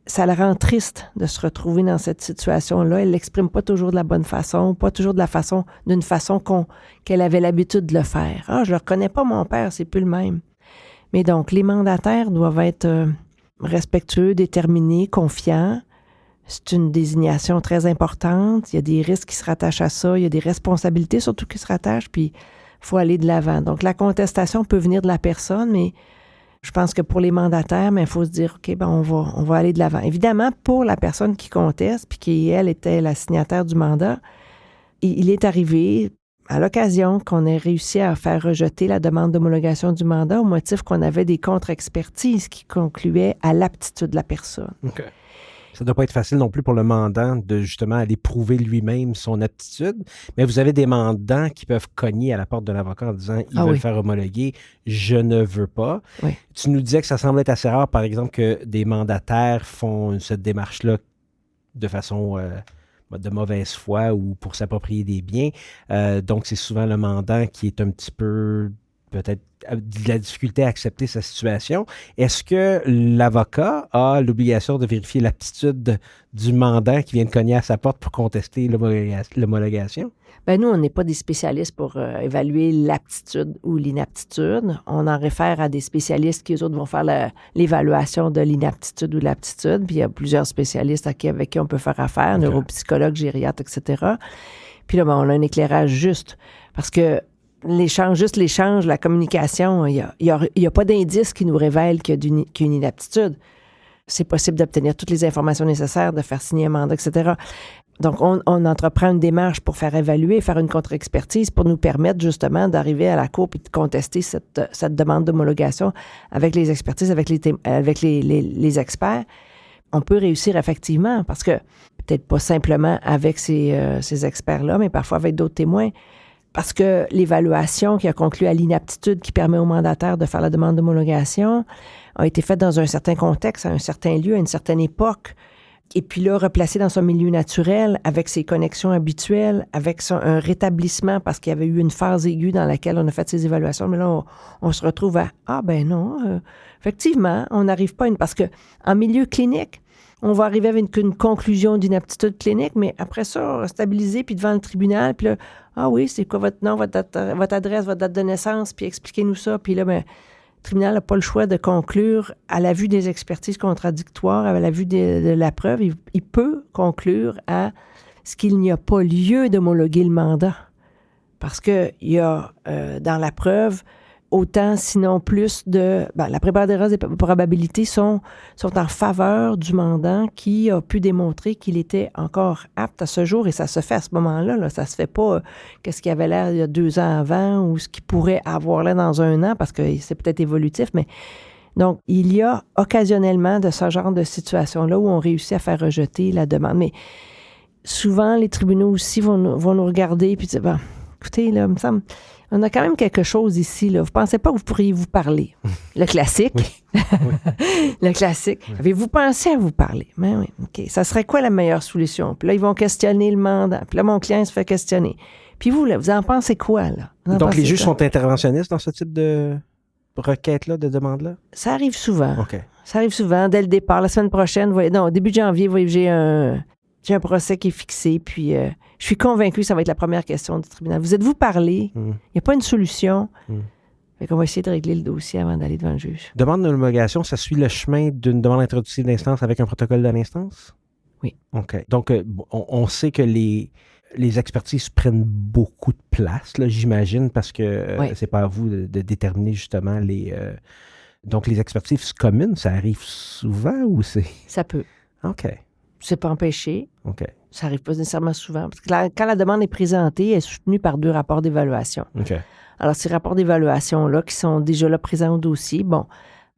ça la rend triste de se retrouver dans cette situation-là. Elle l'exprime pas toujours de la bonne façon, pas toujours d'une façon qu'elle avait l'habitude de le faire. Je le reconnais pas, mon père, c'est plus le même. Mais donc, les mandataires doivent être respectueux, déterminés, confiants. C'est une désignation très importante. Il y a des risques qui se rattachent à ça. Il y a des responsabilités surtout qui se rattachent, puis il faut aller de l'avant. Donc, la contestation peut venir de la personne, mais je pense que pour les mandataires, il faut se dire, OK, on va aller de l'avant. Évidemment, pour la personne qui conteste, puis qui, elle, était la signataire du mandat, il est arrivé, à l'occasion qu'on ait réussi à faire rejeter la demande d'homologation du mandat au motif qu'on avait des contre-expertises qui concluaient à l'aptitude de la personne. OK. Ça ne doit pas être facile non plus pour le mandant de justement aller prouver lui-même son aptitude, mais vous avez des mandants qui peuvent cogner à la porte de l'avocat en disant « ils veulent faire homologuer, je ne veux pas ». Tu nous disais que ça semble être assez rare, par exemple, que des mandataires font cette démarche-là de façon de mauvaise foi ou pour s'approprier des biens. Donc, c'est souvent le mandant qui est un petit peu peut-être de la difficulté à accepter sa situation. Est-ce que l'avocat a l'obligation de vérifier l'aptitude du mandant qui vient de cogner à sa porte pour contester l'homologation? Bien, nous, on n'est pas des spécialistes pour évaluer l'aptitude ou l'inaptitude. On en réfère à des spécialistes qui, eux autres, vont faire l'évaluation de l'inaptitude ou de l'aptitude. Puis il y a plusieurs spécialistes avec qui on peut faire affaire, neuropsychologues, gériatres, etc. Puis là, ben, on a un éclairage juste. Parce que l'échange, la communication, il y a pas d'indice qui nous révèle qu'il y a une inaptitude. C'est possible d'obtenir toutes les informations nécessaires, de faire signer un mandat, etc. Donc, on entreprend une démarche pour faire évaluer, faire une contre-expertise pour nous permettre justement d'arriver à la cour et de contester cette demande d'homologation avec les expertises, avec les experts. On peut réussir effectivement parce que peut-être pas simplement avec ces experts-là, mais parfois avec d'autres témoins. Parce que l'évaluation qui a conclu à l'inaptitude qui permet au mandataire de faire la demande d'homologation a été faite dans un certain contexte, à un certain lieu, à une certaine époque. Et puis là, replacé dans son milieu naturel, avec ses connexions habituelles, avec un rétablissement parce qu'il y avait eu une phase aiguë dans laquelle on a fait ces évaluations. Mais là, on se retrouve à « Ah ben non, effectivement, on n'arrive pas à parce que en milieu clinique, on va arriver avec une conclusion d'inaptitude clinique, mais après ça, stabiliser, puis devant le tribunal, puis là, ah oui, c'est quoi votre nom, votre adresse, votre date de naissance, puis expliquez-nous ça. Puis là, ben, le tribunal n'a pas le choix de conclure à la vue des expertises contradictoires, à la vue de la preuve. Il peut conclure à ce qu'il n'y a pas lieu d'homologuer le mandat. Parce qu'il y a dans la preuve autant, sinon plus la prépondérance des probabilités sont en faveur du mandant qui a pu démontrer qu'il était encore apte à ce jour, et ça se fait à ce moment-là. Là. Ça se fait pas qu'est-ce qui avait l'air il y a 2 ans avant ou ce qui pourrait avoir l'air dans 1 an, parce que c'est peut-être évolutif, mais donc, il y a occasionnellement de ce genre de situation-là où on réussit à faire rejeter la demande. Mais souvent, les tribunaux aussi vont nous regarder et dire, bon, écoutez, là, il me semble... On a quand même quelque chose ici, là. Vous ne pensez pas que vous pourriez vous parler? Le classique. Oui. Le classique. Oui. Avez-vous pensé à vous parler? Ben oui, OK. Ça serait quoi la meilleure solution? Puis là, ils vont questionner le mandat. Puis là, mon client se fait questionner. Puis vous, là, vous en pensez quoi, là? Donc, les juges sont interventionnistes dans ce type de requête-là, de demande-là? Ça arrive souvent. OK. Ça arrive souvent, dès le départ. La semaine prochaine, au début de janvier, j'ai un procès qui est fixé, puis je suis convaincue que ça va être la première question du tribunal. Vous êtes-vous parlé? Il n'y a pas une solution. Fait qu'on va essayer de régler le dossier avant d'aller devant le juge. Demande d'homologation, ça suit le chemin d'une demande introductive d'instance avec un protocole de l'instance? Oui. OK. Donc, on sait que les expertises prennent beaucoup de place, là, j'imagine, parce que c'est pas à vous de déterminer justement donc, les expertises communes, ça arrive souvent ou c'est... Ça peut. OK. C'est pas empêché. OK. Ça n'arrive pas nécessairement souvent. Parce que quand la demande est présentée, elle est soutenue par 2 rapports d'évaluation. OK. Alors, ces rapports d'évaluation-là, qui sont déjà là présents au dossier, bon.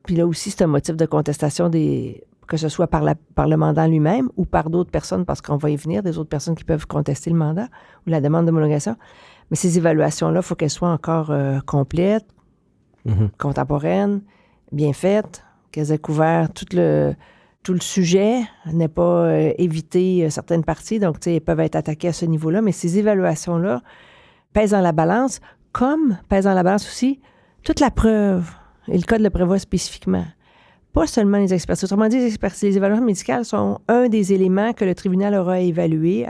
Puis là aussi, c'est un motif de contestation que ce soit par le mandant lui-même ou par d'autres personnes, parce qu'on va y venir, des autres personnes qui peuvent contester le mandat ou la demande d'homologation. Mais ces évaluations-là, il faut qu'elles soient encore complètes, contemporaines, bien faites, qu'elles aient couvert tout le sujet, n'est pas éviter certaines parties. Donc, tu sais, elles peuvent être attaquées à ce niveau-là. Mais ces évaluations-là pèsent dans la balance, comme pèsent dans la balance aussi toute la preuve. Et le Code le prévoit spécifiquement. Pas seulement les expertises. Autrement dit, les évaluations médicales sont un des éléments que le tribunal aura à évaluer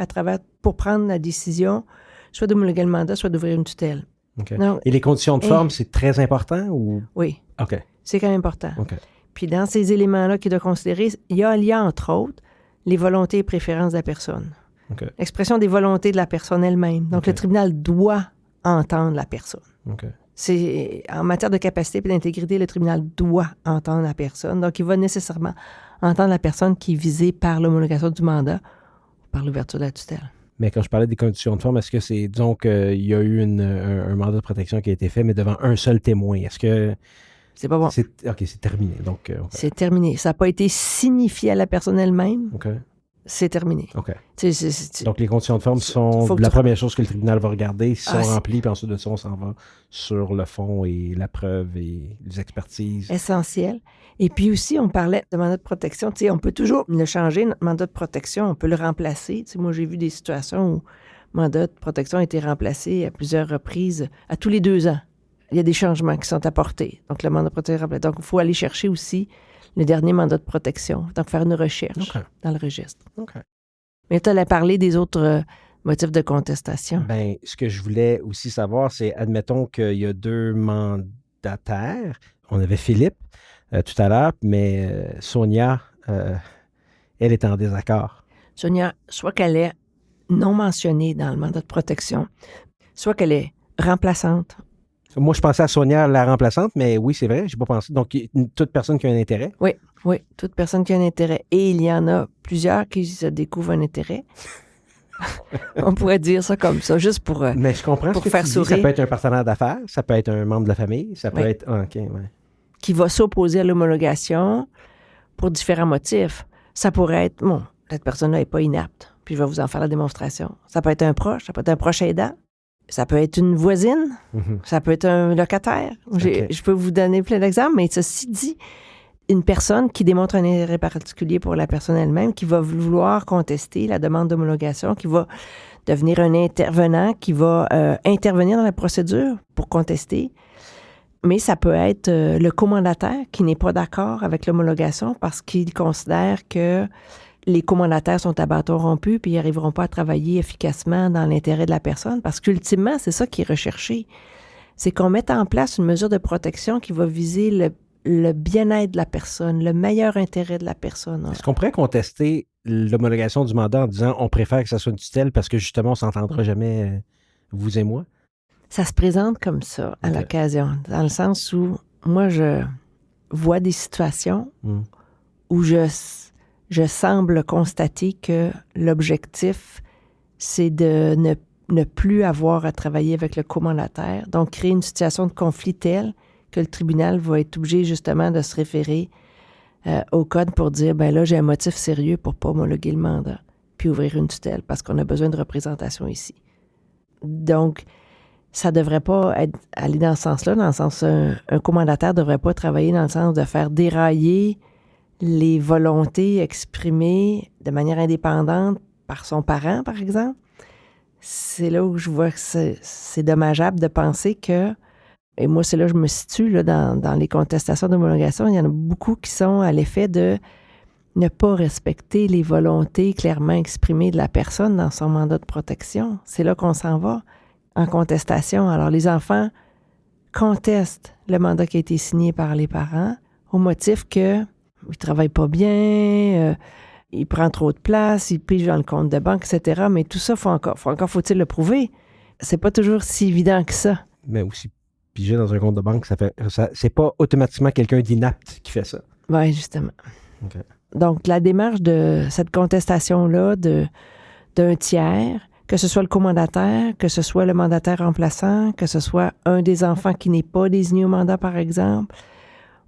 pour prendre la décision, soit d'homologuer le mandat, soit d'ouvrir une tutelle. Okay. Donc, et les conditions de forme, c'est très important ou? Oui. OK. C'est quand même important. OK. Puis dans ces éléments-là qu'il doit considérer, il y a entre autres, les volontés et préférences de la personne. Okay. L'expression des volontés de la personne elle-même. Donc, le tribunal doit entendre la personne. Okay. C'est, en matière de capacité et d'intégrité, le tribunal doit entendre la personne. Donc, il va nécessairement entendre la personne qui est visée par l'homologation du mandat ou par l'ouverture de la tutelle. Mais quand je parlais des conditions de forme, est-ce que c'est, disons qu'il y a eu un mandat de protection qui a été fait, mais devant un seul témoin? Est-ce que... C'est pas bon. OK, c'est terminé. Donc, okay. C'est terminé. Ça n'a pas été signifié à la personne elle-même. OK. C'est terminé. OK. Donc, les conditions de forme sont la première chose que le tribunal va regarder, sont remplies, puis ensuite de ça, on s'en va sur le fond et la preuve et les expertises. Essentiel. Et puis aussi, on parlait de mandat de protection. Tu sais, on peut toujours le changer, notre mandat de protection, on peut le remplacer. Tu sais, moi, j'ai vu des situations où le mandat de protection a été remplacé à plusieurs reprises, à tous les 2 ans. Il y a des changements qui sont apportés. Donc, le mandat de protection est remplacé. Donc, il faut aller chercher aussi le dernier mandat de protection. Donc, faire une recherche dans le registre. OK. Mais tu allais parler des autres motifs de contestation. Bien, ce que je voulais aussi savoir, c'est, admettons qu'il y a 2 mandataires. On avait Philippe tout à l'heure, mais Sonia, elle est en désaccord. Sonia, soit qu'elle est non mentionnée dans le mandat de protection, soit qu'elle est remplaçante. Moi, je pensais à Sonia, la remplaçante, mais oui, c'est vrai, je n'ai pas pensé. Donc, toute personne qui a un intérêt. Oui, toute personne qui a un intérêt. Et il y en a plusieurs qui se découvrent un intérêt. On pourrait dire ça comme ça, juste pour mais je comprends pour ce que faire tu dis. sourire. Ça peut être un partenaire d'affaires, ça peut être un membre de la famille, ça peut être... OK, ouais. Qui va s'opposer à l'homologation pour différents motifs. Ça pourrait être, bon, cette personne-là n'est pas inapte, puis je vais vous en faire la démonstration. Ça peut être un proche, ça peut être un proche aidant, ça peut être une voisine, ça peut être un locataire. Je peux vous donner plein d'exemples, mais ceci dit, une personne qui démontre un intérêt particulier pour la personne elle-même, qui va vouloir contester la demande d'homologation, qui va devenir un intervenant, qui va intervenir dans la procédure pour contester. Mais ça peut être le commandataire qui n'est pas d'accord avec l'homologation parce qu'il considère que les commandataires sont à bâton rompu puis ils n'arriveront pas à travailler efficacement dans l'intérêt de la personne. Parce qu'ultimement, c'est ça qui est recherché. C'est qu'on mette en place une mesure de protection qui va viser le bien-être de la personne, le meilleur intérêt de la personne. Est-ce qu'on pourrait contester l'homologation du mandat en disant on préfère que ça soit une tutelle parce que justement, on ne s'entendra jamais, vous et moi? Ça se présente comme ça à l'occasion, dans le sens où moi, je vois des situations où je semble constater que l'objectif, c'est de ne plus avoir à travailler avec le commandataire, donc créer une situation de conflit telle que le tribunal va être obligé justement de se référer au code pour dire, ben là, j'ai un motif sérieux pour pas homologuer le mandat, puis ouvrir une tutelle, parce qu'on a besoin de représentation ici. Donc, ça ne devrait pas aller dans ce sens-là, dans le sens un commandataire ne devrait pas travailler dans le sens de faire dérailler les volontés exprimées de manière indépendante par son parent, par exemple. C'est là où je vois que c'est dommageable de penser que, et moi c'est là que je me situe là, dans les contestations d'homologation, il y en a beaucoup qui sont à l'effet de ne pas respecter les volontés clairement exprimées de la personne dans son mandat de protection. C'est là qu'on s'en va. En contestation. Alors, les enfants contestent le mandat qui a été signé par les parents au motif qu'il ne travaille pas bien, il prend trop de place, il pige dans le compte de banque, etc. Mais tout ça, faut-il le prouver. C'est pas toujours si évident que ça. Mais aussi, piger dans un compte de banque, c'est pas automatiquement quelqu'un d'inapte qui fait ça. Oui, justement. Okay. Donc, la démarche de cette contestation-là d'un tiers, que ce soit le commandataire, que ce soit le mandataire remplaçant, que ce soit un des enfants qui n'est pas désigné au mandat, par exemple,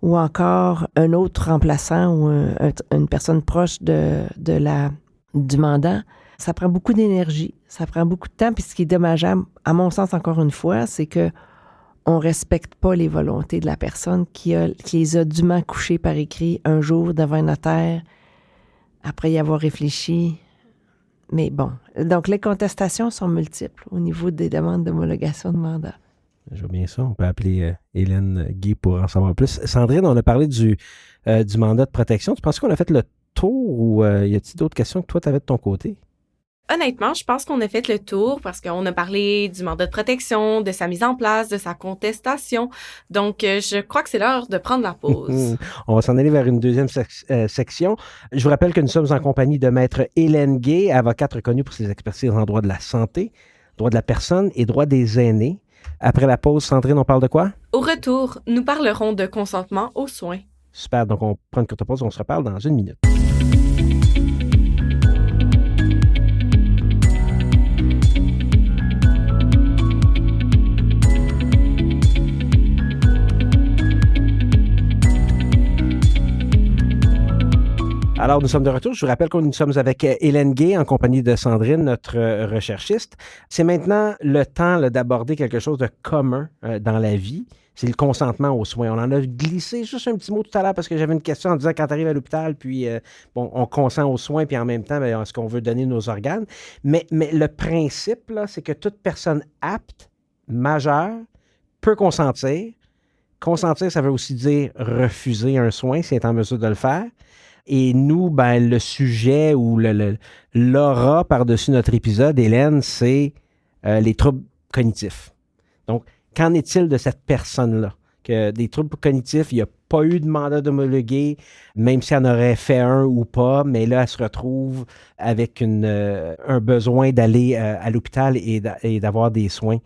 ou encore un autre remplaçant ou une personne proche du mandant, ça prend beaucoup d'énergie, ça prend beaucoup de temps. Puis ce qui est dommageable, à mon sens, encore une fois, c'est que on respecte pas les volontés de la personne qui les a dûment couchées par écrit un jour devant un notaire, après y avoir réfléchi. Mais bon, donc les contestations sont multiples au niveau des demandes d'homologation de mandat. Je vois bien ça. On peut appeler Hélène Guy pour en savoir plus. Sandrine, on a parlé du mandat de protection. Tu penses qu'on a fait le tour ou y a-t-il d'autres questions que toi, tu avais de ton côté? Honnêtement, je pense qu'on a fait le tour parce qu'on a parlé du mandat de protection, de sa mise en place, de sa contestation. Donc, je crois que c'est l'heure de prendre la pause. On va s'en aller vers une deuxième section. Je vous rappelle que nous sommes en compagnie de Maître Hélène Guy, avocate reconnue pour ses expertises en droit de la santé, droit de la personne et droit des aînés. Après la pause, Sandrine, on parle de quoi? Au retour, nous parlerons de consentement aux soins. Super, donc on prend une courte pause, on se reparle dans 1 minute. Alors, nous sommes de retour. Je vous rappelle que nous sommes avec Hélène Gay en compagnie de Sandrine, notre recherchiste. C'est maintenant le temps là, d'aborder quelque chose de commun dans la vie. C'est le consentement aux soins. On en a glissé juste un petit mot tout à l'heure parce que j'avais une question en disant quand tu arrives à l'hôpital, puis on consent aux soins, puis en même temps, bien, est-ce qu'on veut donner nos organes? Mais le principe, là, c'est que toute personne apte, majeure, peut consentir. Consentir, ça veut aussi dire refuser un soin si elle est en mesure de le faire. Et nous, ben, le sujet ou l'aura par-dessus notre épisode, Hélène, c'est les troubles cognitifs. Donc, qu'en est-il de cette personne-là? Que des troubles cognitifs, il n'y a pas eu de mandat d'homologuer, même si elle en aurait fait un ou pas, mais là, elle se retrouve avec un besoin d'aller à l'hôpital et d'avoir des soins.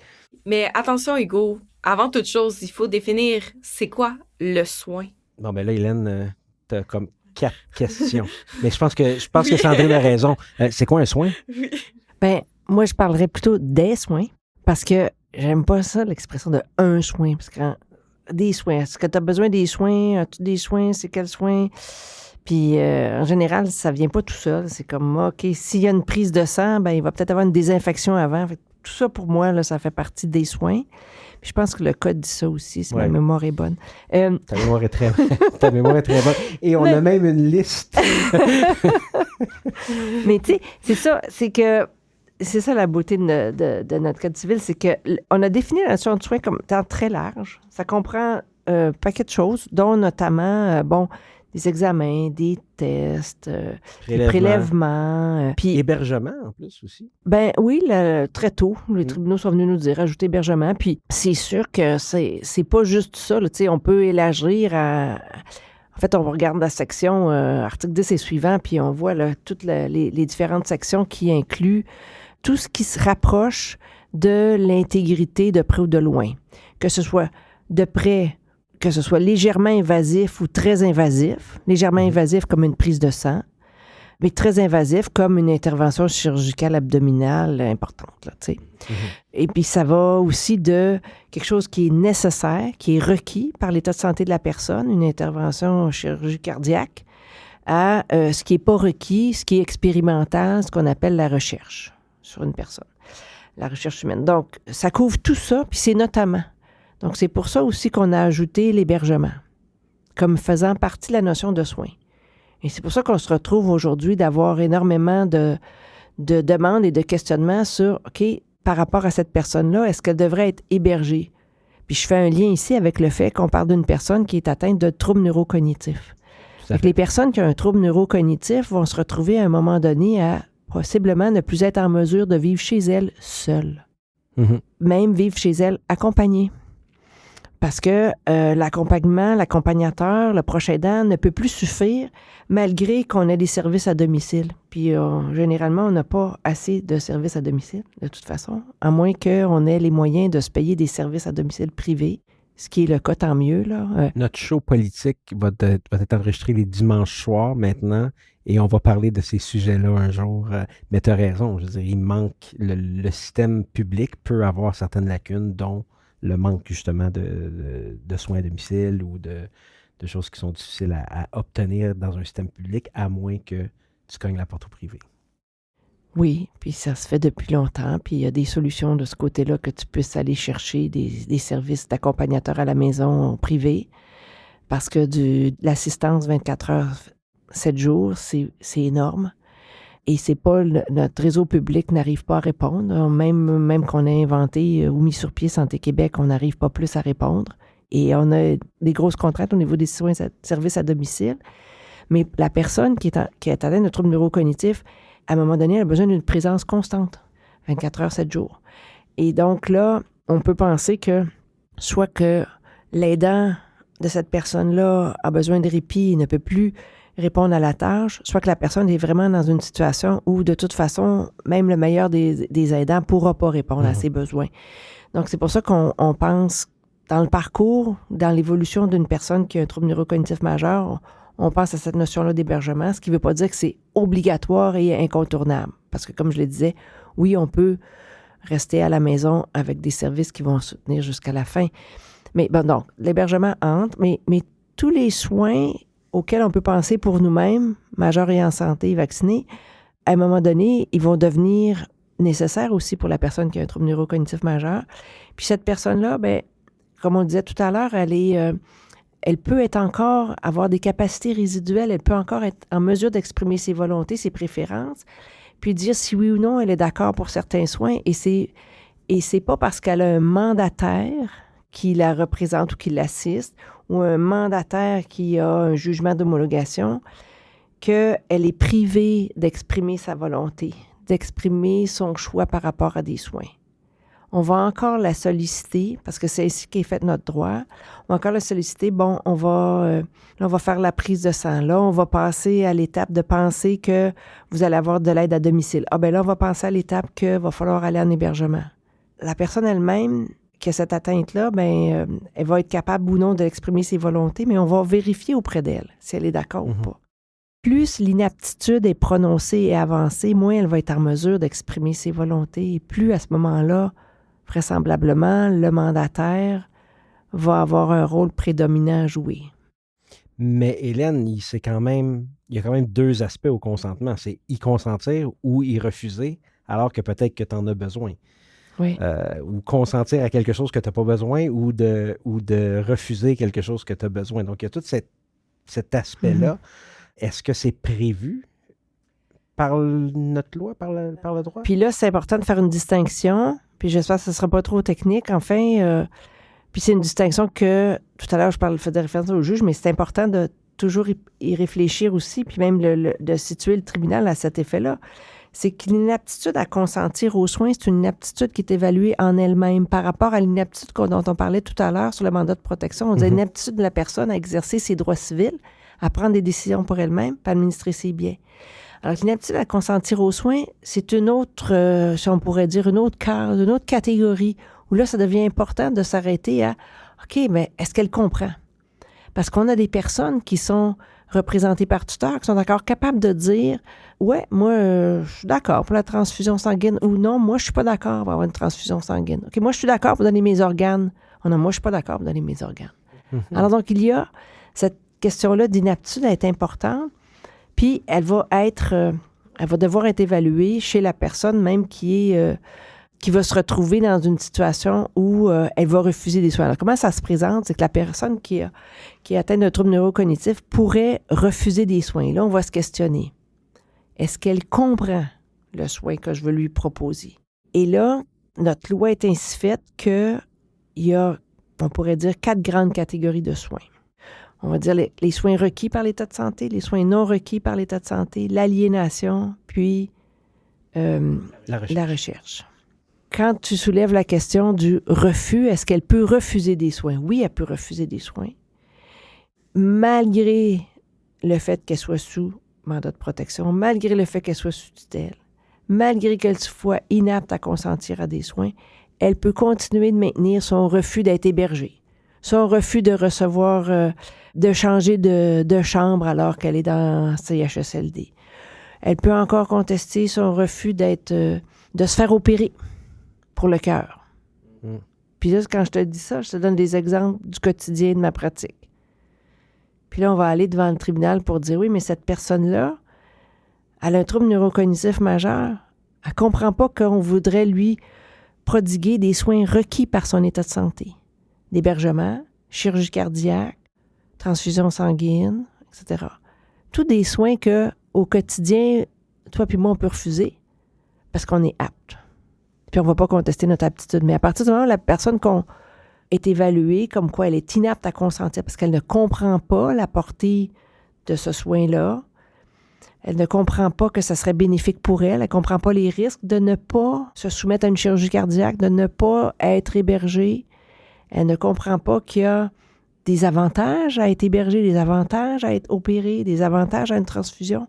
Mais attention, Hugo, avant toute chose, il faut définir c'est quoi le soin. Bon, ben là, Hélène, t'as comme 4 questions. Mais je pense que Sandrine a raison. C'est quoi un soin? Oui. Ben, moi, je parlerais plutôt des soins parce que j'aime pas ça, l'expression de un soin. Parce que des soins, est-ce que tu as besoin des soins? As-tu des soins? C'est quels soins? Puis, en général, ça vient pas tout seul. C'est comme, OK, s'il y a une prise de sang, ben il va peut-être avoir une désinfection avant. Fait que tout ça, pour moi, là, ça fait partie des soins. Puis je pense que le code dit ça aussi, si ma mémoire est bonne. Ta mémoire est très bonne. Et on a même une liste. Mais tu sais, c'est ça, c'est ça la beauté de notre code civil, c'est qu'on a défini la notion de soin comme étant très large. Ça comprend un paquet de choses, dont notamment, des examens, des tests, des prélèvements. Puis hébergement, en plus, aussi. Ben oui, très tôt, les tribunaux sont venus nous dire, ajouter hébergement. Puis c'est sûr que c'est pas juste ça. Là, on peut élargir à... En fait, on regarde la section article 10 et suivant, puis on voit là, toutes les différentes sections qui incluent tout ce qui se rapproche de l'intégrité de près ou de loin. Que ce soit de près, que ce soit légèrement invasif ou très invasif. Légèrement invasif comme une prise de sang, mais très invasif comme une intervention chirurgicale abdominale importante. Là, Et puis, ça va aussi de quelque chose qui est nécessaire, qui est requis par l'état de santé de la personne, une intervention chirurgicale cardiaque, à ce qui n'est pas requis, ce qui est expérimental, ce qu'on appelle la recherche sur une personne, la recherche humaine. Donc, ça couvre tout ça, puis c'est notamment. Donc, c'est pour ça aussi qu'on a ajouté l'hébergement comme faisant partie de la notion de soins. Et c'est pour ça qu'on se retrouve aujourd'hui d'avoir énormément de demandes et de questionnements sur, OK, par rapport à cette personne-là, est-ce qu'elle devrait être hébergée? Puis je fais un lien ici avec le fait qu'on parle d'une personne qui est atteinte de troubles neurocognitifs. Donc, les personnes qui ont un trouble neurocognitif vont se retrouver à un moment donné à possiblement ne plus être en mesure de vivre chez elles seules. Même vivre chez elles accompagnées. Parce que l'accompagnement, l'accompagnateur, le proche aidant ne peut plus suffire malgré qu'on ait des services à domicile. Puis généralement, on n'a pas assez de services à domicile, de toute façon, à moins qu'on ait les moyens de se payer des services à domicile privés, ce qui est le cas, tant mieux. Là. Notre show politique va être enregistré les dimanches soirs maintenant et on va parler de ces sujets-là un jour. Mais tu as raison, je veux dire, il manque, le système public peut avoir certaines lacunes, dont le manque justement de soins à domicile ou de choses qui sont difficiles à obtenir dans un système public, à moins que tu cognes la porte au privé. Oui, puis ça se fait depuis longtemps, puis il y a des solutions de ce côté-là que tu puisses aller chercher des services d'accompagnateur à la maison privé, parce que l'assistance 24 heures, 7 jours, c'est énorme. Et c'est pas notre réseau public n'arrive pas à répondre. Même qu'on a inventé ou mis sur pied Santé Québec, on n'arrive pas plus à répondre. Et on a des grosses contraintes au niveau des services à domicile. Mais la personne qui est atteinte de troubles neurocognitifs, à un moment donné, elle a besoin d'une présence constante, 24 heures, 7 jours. Et donc là, on peut penser que soit que l'aidant de cette personne-là a besoin de répit et ne peut plus répondre à la tâche, soit que la personne est vraiment dans une situation où, de toute façon, même le meilleur des aidants ne pourra pas répondre à ses besoins. Donc, c'est pour ça qu'on pense, dans le parcours, dans l'évolution d'une personne qui a un trouble neurocognitif majeur, on pense à cette notion-là d'hébergement, ce qui ne veut pas dire que c'est obligatoire et incontournable. Parce que, comme je le disais, oui, on peut rester à la maison avec des services qui vont soutenir jusqu'à la fin. Mais bon, donc, l'hébergement entre, mais tous les soins auxquels on peut penser pour nous-mêmes, majeurs et en santé, vaccinés, à un moment donné, ils vont devenir nécessaires aussi pour la personne qui a un trouble neurocognitif majeur. Puis cette personne-là, bien, comme on disait tout à l'heure, elle peut avoir des capacités résiduelles, elle peut encore être en mesure d'exprimer ses volontés, ses préférences, puis dire si oui ou non elle est d'accord pour certains soins. Et c'est pas parce qu'elle a un mandataire qui la représente ou qui l'assiste, ou un mandataire qui a un jugement d'homologation, qu'elle est privée d'exprimer sa volonté, d'exprimer son choix par rapport à des soins. On va encore la solliciter, parce que c'est ainsi qu'est fait notre droit. On va encore la solliciter. Bon, on va faire la prise de sang. Là, on va passer à l'étape de penser que vous allez avoir de l'aide à domicile. Ah ben là, on va passer à l'étape qu'il va falloir aller en hébergement. La personne elle-même qui a cette atteinte-là, elle va être capable ou non d'exprimer ses volontés, mais on va vérifier auprès d'elle si elle est d'accord ou pas. Plus l'inaptitude est prononcée et avancée, moins elle va être en mesure d'exprimer ses volontés. Et plus à ce moment-là, vraisemblablement, le mandataire va avoir un rôle prédominant à jouer. Mais Hélène, il y a quand même 2 aspects au consentement. C'est y consentir ou y refuser, alors que peut-être que tu en as besoin. Oui. Ou consentir à quelque chose que tu n'as pas besoin ou de refuser quelque chose que tu as besoin. Donc, il y a tout cet aspect-là. Est-ce que c'est prévu par notre loi, par le droit? Puis là, c'est important de faire une distinction. Puis j'espère que ce ne sera pas trop technique. Enfin, puis c'est une distinction que, tout à l'heure, je faisais référence au juge, mais c'est important de toujours y réfléchir aussi, puis même de situer le tribunal à cet effet-là. C'est que l'inaptitude à consentir aux soins, c'est une inaptitude qui est évaluée en elle-même par rapport à l'inaptitude dont on parlait tout à l'heure sur le mandat de protection. On disait l'inaptitude de la personne à exercer ses droits civils, à prendre des décisions pour elle-même, à administrer ses biens. Alors, l'inaptitude à consentir aux soins, c'est une autre, si on pourrait dire, une autre catégorie, où là, ça devient important de s'arrêter à, OK, mais est-ce qu'elle comprend? Parce qu'on a des personnes qui sont représentées par tuteurs, qui sont encore capables de dire, ouais, moi, je suis d'accord pour la transfusion sanguine, ou non, moi, je suis pas d'accord pour avoir une transfusion sanguine. OK, moi, je suis d'accord pour donner mes organes. Oh non, moi, je suis pas d'accord pour donner mes organes. Alors, donc, il y a cette question-là d'inaptitude est importante, puis elle va devoir être évaluée chez la personne même qui va se retrouver dans une situation où elle va refuser des soins. Alors, comment ça se présente? C'est que la personne qui est atteinte d'un trouble neurocognitif pourrait refuser des soins. Là, on va se questionner. Est-ce qu'elle comprend le soin que je veux lui proposer? Et là, notre loi est ainsi faite qu'il y a, on pourrait dire, 4 grandes catégories de soins. On va dire les soins requis par l'état de santé, les soins non requis par l'état de santé, l'aliénation, puis la recherche. Quand tu soulèves la question du refus, est-ce qu'elle peut refuser des soins? Oui, elle peut refuser des soins, malgré le fait qu'elle soit sous mandat de protection, malgré le fait qu'elle soit sous tutelle, malgré qu'elle soit inapte à consentir à des soins, elle peut continuer de maintenir son refus d'être hébergée, son refus de recevoir, de changer de chambre alors qu'elle est dans CHSLD. Elle peut encore contester son refus de se faire opérer pour le cœur. Puis là, quand je te dis ça, je te donne des exemples du quotidien de ma pratique. Puis là, on va aller devant le tribunal pour dire, oui, mais cette personne-là, elle a un trouble neurocognitif majeur. Elle ne comprend pas qu'on voudrait lui prodiguer des soins requis par son état de santé. D'hébergement, chirurgie cardiaque, transfusion sanguine, etc. Tous des soins que, au quotidien, toi puis moi, on peut refuser parce qu'on est apte. Puis on ne va pas contester notre aptitude. Mais à partir du moment où la personne qu'on est évaluée comme quoi elle est inapte à consentir parce qu'elle ne comprend pas la portée de ce soin-là, elle ne comprend pas que ça serait bénéfique pour elle, elle ne comprend pas les risques de ne pas se soumettre à une chirurgie cardiaque, de ne pas être hébergée, elle ne comprend pas qu'il y a des avantages à être hébergé, des avantages à être opéré, des avantages à une transfusion.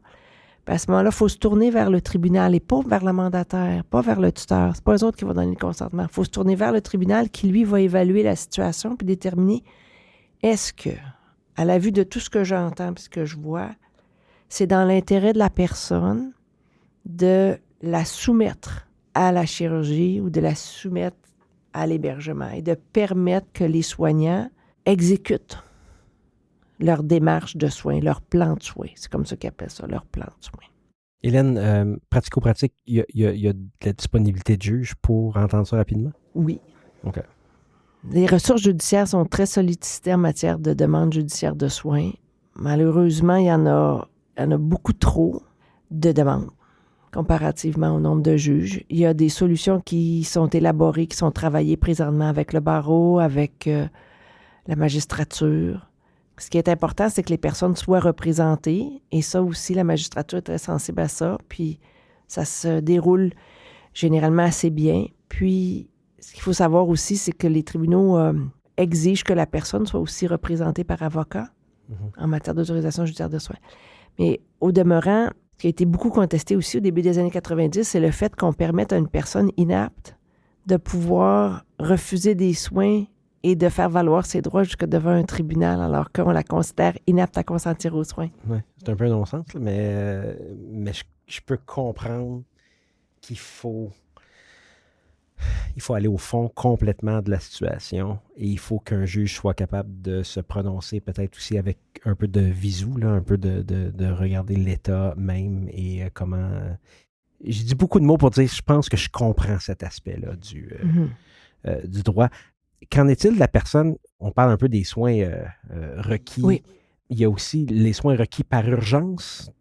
Puis à ce moment-là, il faut se tourner vers le tribunal et pas vers le mandataire, pas vers le tuteur. C'est pas eux autres qui vont donner le consentement. Il faut se tourner vers le tribunal qui, lui, va évaluer la situation puis déterminer est-ce que, à la vue de tout ce que j'entends et ce que je vois, c'est dans l'intérêt de la personne de la soumettre à la chirurgie ou de la soumettre à l'hébergement et de permettre que les soignants exécutent leur démarche de soins, leur plan de soins. C'est comme ça qu'ils appellent ça, leur plan de soins. Hélène, pratico-pratique, il y a de la disponibilité de juge pour entendre ça rapidement? Oui. OK. Les ressources judiciaires sont très sollicitées en matière de demande judiciaire de soins. Malheureusement, il y en a beaucoup trop de demandes comparativement au nombre de juges. Il y a des solutions qui sont élaborées, qui sont travaillées présentement avec le barreau, avec la magistrature. Ce qui est important, c'est que les personnes soient représentées. Et ça aussi, la magistrature est très sensible à ça. Puis, ça se déroule généralement assez bien. Puis, ce qu'il faut savoir aussi, c'est que les tribunaux exigent que la personne soit aussi représentée par avocat en matière d'autorisation judiciaire de soins. Mais au demeurant, ce qui a été beaucoup contesté aussi au début des années 90, c'est le fait qu'on permette à une personne inapte de pouvoir refuser des soins et de faire valoir ses droits jusque devant un tribunal alors qu'on la considère inapte à consentir aux soins. Oui, c'est un peu un non-sens, là, mais je peux comprendre qu'il faut aller au fond complètement de la situation et il faut qu'un juge soit capable de se prononcer peut-être aussi avec un peu de visu, là, un peu de regarder l'état même et comment... J'ai dit beaucoup de mots pour dire je pense que je comprends cet aspect-là du droit. Qu'en est-il de la personne, on parle un peu des soins requis, oui. Il y a aussi les soins requis par urgence.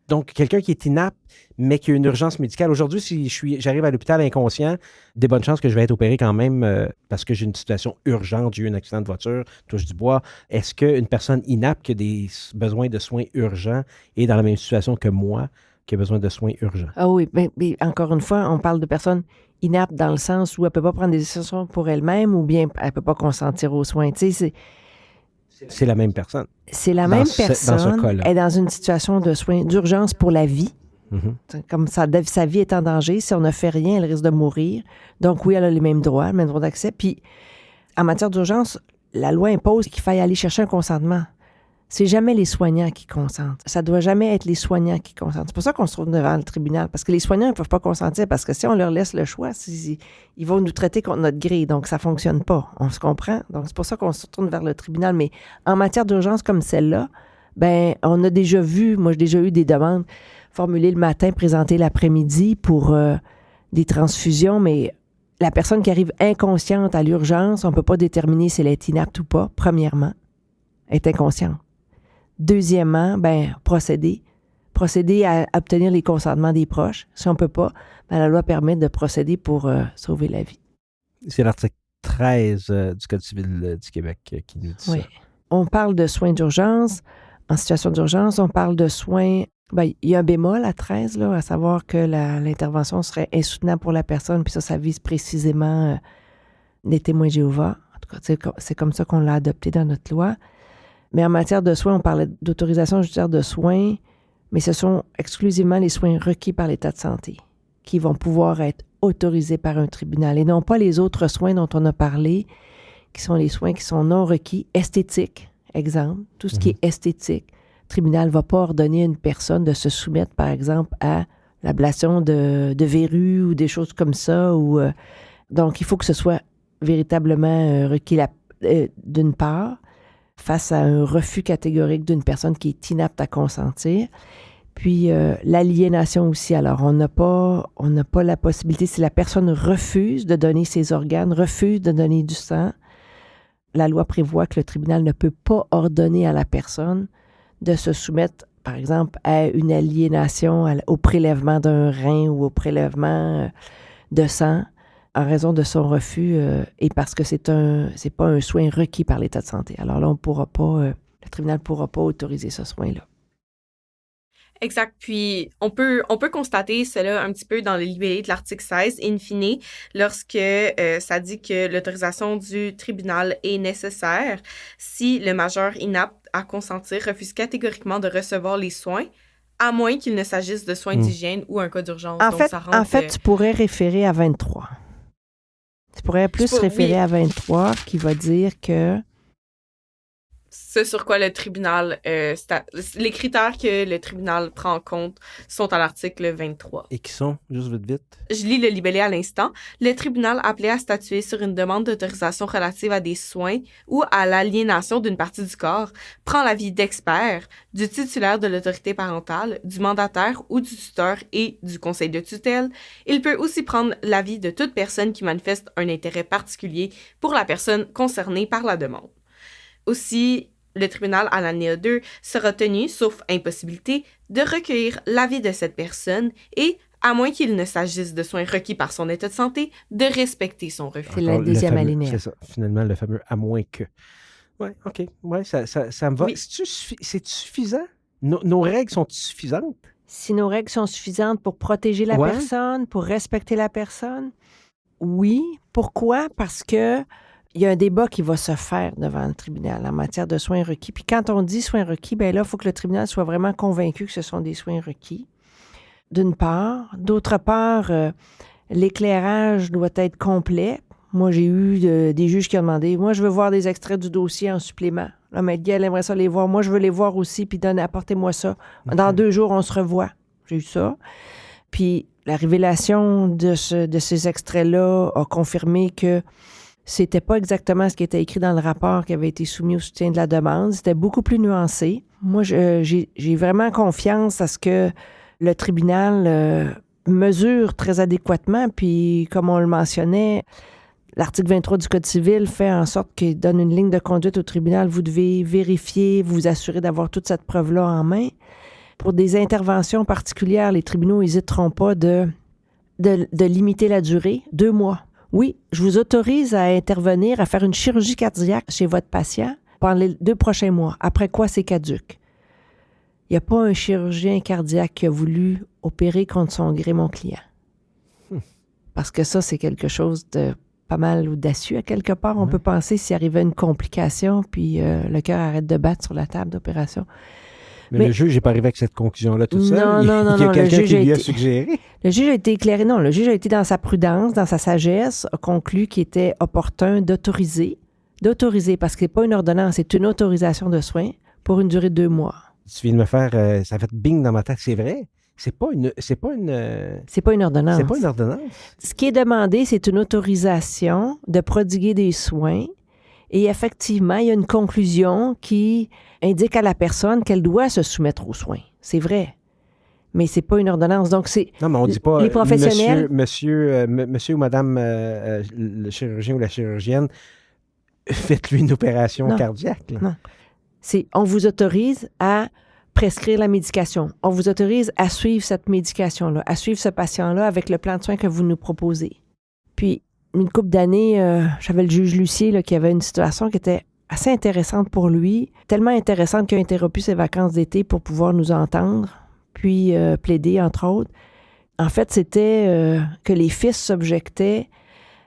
Donc, quelqu'un qui est inapte, mais qui a une urgence médicale. Aujourd'hui, si j'arrive à l'hôpital inconscient, des bonnes chances que je vais être opéré quand même parce que j'ai une situation urgente, j'ai eu un accident de voiture, touche du bois. Est-ce qu'une personne inapte qui a des besoins de soins urgents est dans la même situation que moi, qui a besoin de soins urgents? Ah oui, mais encore une fois, on parle de personnes inaptes dans le sens où elle ne peut pas prendre des décisions pour elle-même ou bien elle ne peut pas consentir aux soins. Tu sais, c'est la même personne. C'est la même personne. Dans ce cas-là. Elle est dans une situation de soins d'urgence pour la vie. Mm-hmm. Comme sa vie est en danger. Si on ne fait rien, elle risque de mourir. Donc oui, elle a les mêmes droits, le même droit d'accès. Puis, en matière d'urgence, la loi impose qu'il faille aller chercher un consentement. C'est jamais les soignants qui consentent. Ça doit jamais être les soignants qui consentent. C'est pour ça qu'on se trouve devant le tribunal. Parce que les soignants ne peuvent pas consentir. Parce que si on leur laisse le choix, ils vont nous traiter contre notre gré. Donc, ça ne fonctionne pas. On se comprend. Donc, c'est pour ça qu'on se tourne vers le tribunal. Mais en matière d'urgence comme celle-là, on a déjà vu, moi, j'ai déjà eu des demandes formulées le matin, présentées l'après-midi pour des transfusions. Mais la personne qui arrive inconsciente à l'urgence, on ne peut pas déterminer si elle est inapte ou pas, premièrement. Elle est inconsciente. Deuxièmement, procéder à obtenir les consentements des proches. Si on ne peut pas, la loi permet de procéder pour sauver la vie. C'est l'article 13 du Code civil du Québec qui nous dit ça. On parle de soins d'urgence. En situation d'urgence, on parle de soins... il y a un bémol à 13, là, à savoir que l'intervention serait insoutenable pour la personne, puis ça vise précisément les témoins Jéhovah. En tout cas, c'est comme ça qu'on l'a adopté dans notre loi. Mais en matière de soins, on parlait d'autorisation judiciaire de soins, mais ce sont exclusivement les soins requis par l'état de santé qui vont pouvoir être autorisés par un tribunal et non pas les autres soins dont on a parlé, qui sont les soins qui sont non requis, esthétiques, exemple, tout ce qui est esthétique. Le tribunal ne va pas ordonner à une personne de se soumettre, par exemple, à l'ablation de verrues ou des choses comme ça. Donc, il faut que ce soit véritablement requis d'une part, face à un refus catégorique d'une personne qui est inapte à consentir. Puis, l'aliénation aussi. Alors, on n'a pas la possibilité, si la personne refuse de donner ses organes, refuse de donner du sang, la loi prévoit que le tribunal ne peut pas ordonner à la personne de se soumettre, par exemple, à une aliénation, au prélèvement d'un rein ou au prélèvement de sang, en raison de son refus et parce que c'est pas un soin requis par l'état de santé. Alors là, le tribunal ne pourra pas autoriser ce soin-là. Exact. Puis, on peut constater cela un petit peu dans le libellé de l'article 16, in fine, lorsque ça dit que l'autorisation du tribunal est nécessaire si le majeur inapte à consentir refuse catégoriquement de recevoir les soins, à moins qu'il ne s'agisse de soins d'hygiène ou un cas d'urgence. En fait, tu pourrais référer à 23. Tu pourrais référer à 23 qui va dire que... ce sur quoi le tribunal... les critères que le tribunal prend en compte sont à l'article 23. Et qui sont, juste vite? Je lis le libellé à l'instant. Le tribunal appelé à statuer sur une demande d'autorisation relative à des soins ou à l'aliénation d'une partie du corps prend l'avis d'experts, du titulaire de l'autorité parentale, du mandataire ou du tuteur et du conseil de tutelle. Il peut aussi prendre l'avis de toute personne qui manifeste un intérêt particulier pour la personne concernée par la demande. Aussi, le tribunal, à l'alinéa 2, sera tenu, sauf impossibilité, de recueillir l'avis de cette personne et, à moins qu'il ne s'agisse de soins requis par son état de santé, de respecter son refus. C'est la deuxième alinéa. C'est ça, finalement, le fameux « à moins que ». Oui, OK. Ouais, ça me va. Oui. C'est suffisant? Nos règles sont suffisantes? Si nos règles sont suffisantes pour protéger la personne, pour respecter la personne, oui. Pourquoi? Parce que il y a un débat qui va se faire devant le tribunal en matière de soins requis. Puis quand on dit soins requis, bien là, il faut que le tribunal soit vraiment convaincu que ce sont des soins requis, d'une part. D'autre part, l'éclairage doit être complet. Moi, j'ai eu des juges qui ont demandé, moi, je veux voir des extraits du dossier en supplément. Là, mais elle aimerait ça les voir. Moi, je veux les voir aussi, puis apportez-moi ça. Dans 2 jours, on se revoit. J'ai eu ça. Puis la révélation de ces extraits-là a confirmé que c'était pas exactement ce qui était écrit dans le rapport qui avait été soumis au soutien de la demande. C'était beaucoup plus nuancé. Moi, j'ai vraiment confiance à ce que le tribunal mesure très adéquatement. Puis, comme on le mentionnait, l'article 23 du Code civil fait en sorte qu'il donne une ligne de conduite au tribunal. Vous devez vérifier, vous assurer d'avoir toute cette preuve-là en main. Pour des interventions particulières, les tribunaux n'hésiteront pas de limiter la durée. 2 mois. Oui, je vous autorise à intervenir, à faire une chirurgie cardiaque chez votre patient pendant les 2 prochains mois. Après quoi, c'est caduc. Il n'y a pas un chirurgien cardiaque qui a voulu opérer contre son gré mon client. Parce que ça, c'est quelque chose de pas mal audacieux. À quelque part, on peut penser s'il arrivait une complication, puis le cœur arrête de battre sur la table d'opération. Mais le juge n'est pas arrivé avec cette conclusion-là tout seul. Non, il y a quelqu'un qui lui a suggéré. Le juge a été éclairé. Non, le juge a été dans sa prudence, dans sa sagesse, a conclu qu'il était opportun d'autoriser, parce que ce n'est pas une ordonnance, c'est une autorisation de soins pour une durée de 2 mois. Tu viens de me faire... ça fait bing dans ma tête, c'est vrai. C'est pas une ordonnance. C'est pas une ordonnance. C'est pas une ordonnance. Ce qui est demandé, c'est une autorisation de prodiguer des soins. Et effectivement, il y a une conclusion qui indique à la personne qu'elle doit se soumettre aux soins. C'est vrai. Mais c'est pas une ordonnance. Donc, c'est... Non, mais on dit pas... Les professionnels... Monsieur ou madame le chirurgien ou la chirurgienne, faites-lui une opération cardiaque. Là. Non. On vous autorise à prescrire la médication. On vous autorise à suivre cette médication-là, à suivre ce patient-là avec le plan de soins que vous nous proposez. Puis, une couple d'années, j'avais le juge Lucier là, qui avait une situation qui était assez intéressante pour lui, tellement intéressante qu'il a interrompu ses vacances d'été pour pouvoir nous entendre, puis plaider, entre autres. En fait, c'était que les fils s'objectaient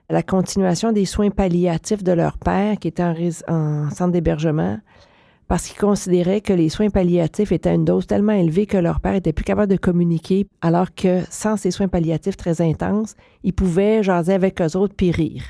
à la continuation des soins palliatifs de leur père, qui était en centre d'hébergement, parce qu'ils considéraient que les soins palliatifs étaient à une dose tellement élevée que leur père était plus capable de communiquer, alors que sans ces soins palliatifs très intenses, ils pouvaient jaser avec eux autres puis rire.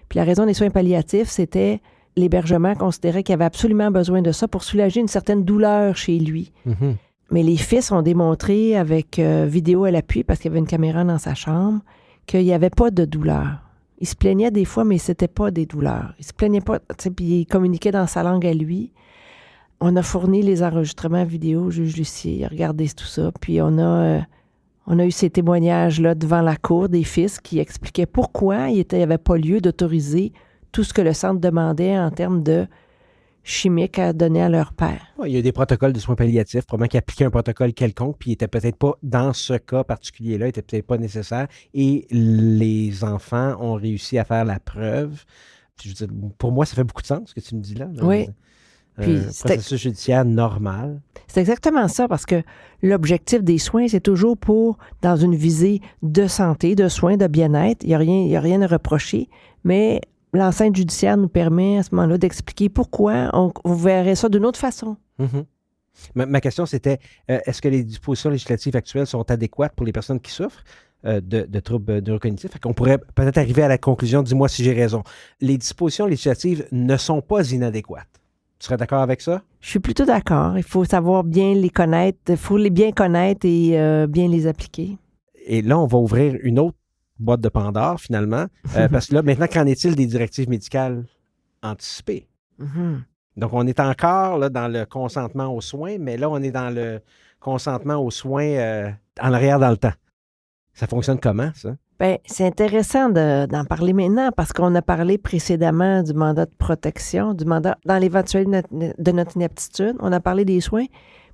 Puis la raison des soins palliatifs, c'était l'hébergement considérait qu'il avait absolument besoin de ça pour soulager une certaine douleur chez lui. Mm-hmm. Mais les fils ont démontré avec vidéo à l'appui, parce qu'il y avait une caméra dans sa chambre, qu'il n'y avait pas de douleur. Il se plaignait des fois, mais c'était pas des douleurs. Il se plaignait pas, puis il communiquait dans sa langue à lui. On a fourni les enregistrements vidéo au juge Lucier. Il a regardé tout ça. Puis on a eu ces témoignages-là devant la cour des fils qui expliquaient pourquoi il n'y avait pas lieu d'autoriser tout ce que le centre demandait en termes de chimiques à donner à leur père. Ouais, il y a des protocoles de soins palliatifs, probablement qui appliquaient un protocole quelconque, puis il n'était peut-être pas, dans ce cas particulier-là, il n'était peut-être pas nécessaire. Et les enfants ont réussi à faire la preuve. Puis, je veux dire, pour moi, ça fait beaucoup de sens ce que tu me dis là. Oui. Puis processus judiciaire normal. C'est exactement ça, parce que l'objectif des soins, c'est toujours pour, dans une visée de santé, de soins, de bien-être. Il n'y a rien à reprocher, mais l'enceinte judiciaire nous permet à ce moment-là d'expliquer pourquoi on verrait ça d'une autre façon. Mm-hmm. Ma question, c'était, est-ce que les dispositions législatives actuelles sont adéquates pour les personnes qui souffrent de troubles neurocognitifs? On pourrait peut-être arriver à la conclusion, dis-moi si j'ai raison. Les dispositions législatives ne sont pas inadéquates. Tu serais d'accord avec ça? Je suis plutôt d'accord. Il faut savoir bien les connaître. Il faut les bien connaître et bien les appliquer. Et là, on va ouvrir une autre boîte de Pandore, finalement. Parce que là, maintenant, qu'en est-il des directives médicales anticipées? Mhm. Donc, on est encore là, dans le consentement aux soins, mais là, on est dans le consentement aux soins en arrière dans le temps. Ça fonctionne comment, ça? Bien, c'est intéressant d'en parler maintenant parce qu'on a parlé précédemment du mandat de protection, du mandat dans l'éventualité de notre inaptitude. On a parlé des soins.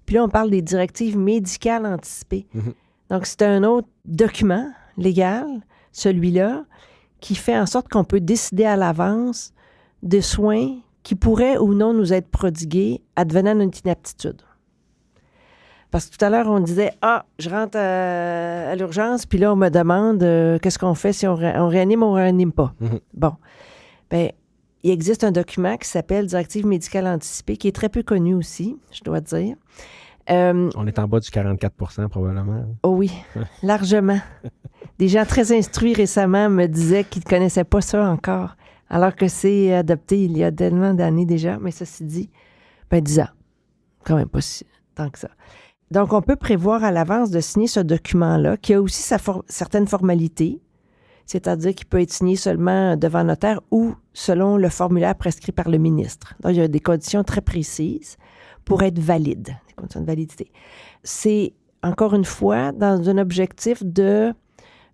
Puis là, on parle des directives médicales anticipées. Mhm. Donc, c'est un autre document légal, celui-là, qui fait en sorte qu'on peut décider à l'avance de soins qui pourraient ou non nous être prodigués advenant notre inaptitude. Parce que tout à l'heure, on disait « Ah, je rentre à l'urgence, puis là, on me demande qu'est-ce qu'on fait si on réanime ou on ne réanime pas. Mhm. Bon. Bien, il existe un document qui s'appelle « Directive médicale anticipée » qui est très peu connu aussi, je dois dire. On est en bas du 44% probablement. Oh oui, largement. Des gens très instruits récemment me disaient qu'ils ne connaissaient pas ça encore, alors que c'est adopté il y a tellement d'années déjà. Mais ceci dit, 10 ans. Quand même pas si tant que ça. Donc, on peut prévoir à l'avance de signer ce document-là, qui a aussi certaines formalités, c'est-à-dire qu'il peut être signé seulement devant notaire ou selon le formulaire prescrit par le ministre. Donc, il y a des conditions très précises pour être valide, des conditions de validité. C'est, encore une fois, dans un objectif de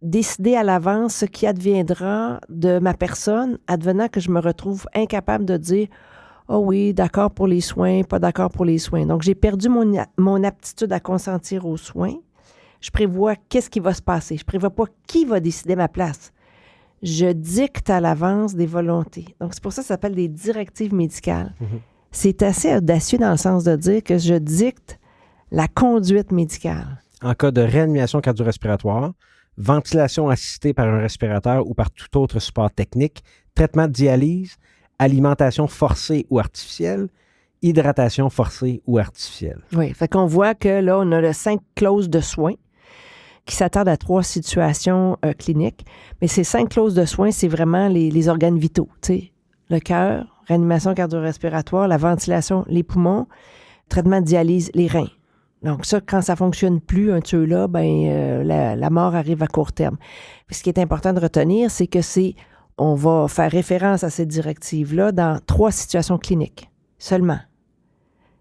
décider à l'avance ce qui adviendra de ma personne, advenant que je me retrouve incapable de dire « Oh oui, d'accord pour les soins, pas d'accord pour les soins. » Donc, j'ai perdu mon aptitude à consentir aux soins. Je prévois qu'est-ce qui va se passer. Je ne prévois pas qui va décider ma place. Je dicte à l'avance des volontés. Donc, c'est pour ça que ça s'appelle des directives médicales. Mm-hmm. C'est assez audacieux dans le sens de dire que je dicte la conduite médicale. En cas de réanimation cardio-respiratoire, ventilation assistée par un respirateur ou par tout autre support technique, traitement de dialyse, alimentation forcée ou artificielle, hydratation forcée ou artificielle. Oui, fait qu'on voit que là, on a les 5 clauses de soins qui s'attardent à 3 situations cliniques. Mais ces 5 clauses de soins, c'est vraiment les organes vitaux. Tu sais, le cœur, réanimation cardio-respiratoire, la ventilation, les poumons, traitement de dialyse, les reins. Donc ça, quand ça ne fonctionne plus, un de ceux-là, la mort arrive à court terme. Puis ce qui est important de retenir, c'est que on va faire référence à cette directive-là dans 3 situations cliniques seulement.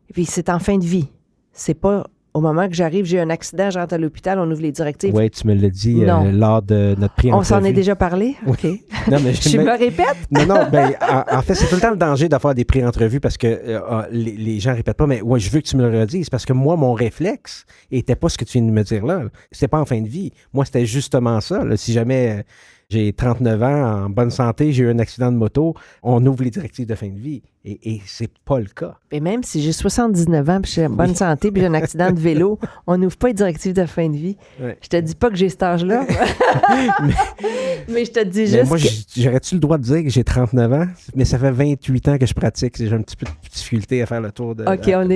Et puis c'est en fin de vie. C'est pas au moment que j'arrive, j'ai un accident, je rentre à l'hôpital, on ouvre les directives. Oui, tu me l'as dit lors de notre pré-entrevue. On s'en est déjà parlé? OK. Non, mais je me répète? Non, en fait, c'est tout le temps le danger de faire des pré-entrevues parce que les gens ne répètent pas, mais ouais, je veux que tu me le redises parce que moi, mon réflexe n'était pas ce que tu viens de me dire là. C'était pas en fin de vie. Moi, c'était justement ça. Là. Si jamais j'ai 39 ans, en bonne santé, j'ai eu un accident de moto, on ouvre les directives de fin de vie. Et c'est pas le cas. Et même si j'ai 79 ans, puis je suis en bonne santé, puis j'ai un accident de vélo, on n'ouvre pas les directives de fin de vie. Ouais. Je te dis pas que j'ai cet âge-là. mais je te dis juste moi, j'aurais-tu le droit de dire que j'ai 39 ans? Mais ça fait 28 ans que je pratique. J'ai un petit peu de difficulté à faire le tour de... OK, on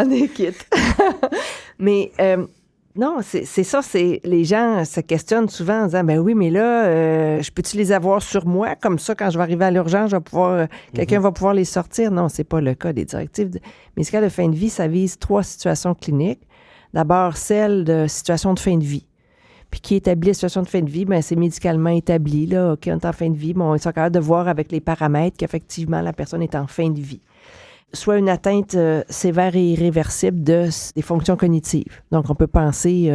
est quitte. Mais... non, c'est ça, les gens se questionnent souvent en disant, ben oui, mais là, je peux-tu les avoir sur moi? Comme ça, quand je vais arriver à l'urgence, quelqu'un va pouvoir les sortir. Non, c'est pas le cas. Les directives médicales de fin de vie, ça vise 3 situations cliniques. D'abord, celle de situation de fin de vie. Puis qui établit la situation de fin de vie, ben c'est médicalement établi. Là, OK, on est en fin de vie, bon, ils sont capables de voir avec les paramètres qu'effectivement, la personne est en fin de vie. Soit une atteinte sévère et irréversible des fonctions cognitives. Donc, on peut penser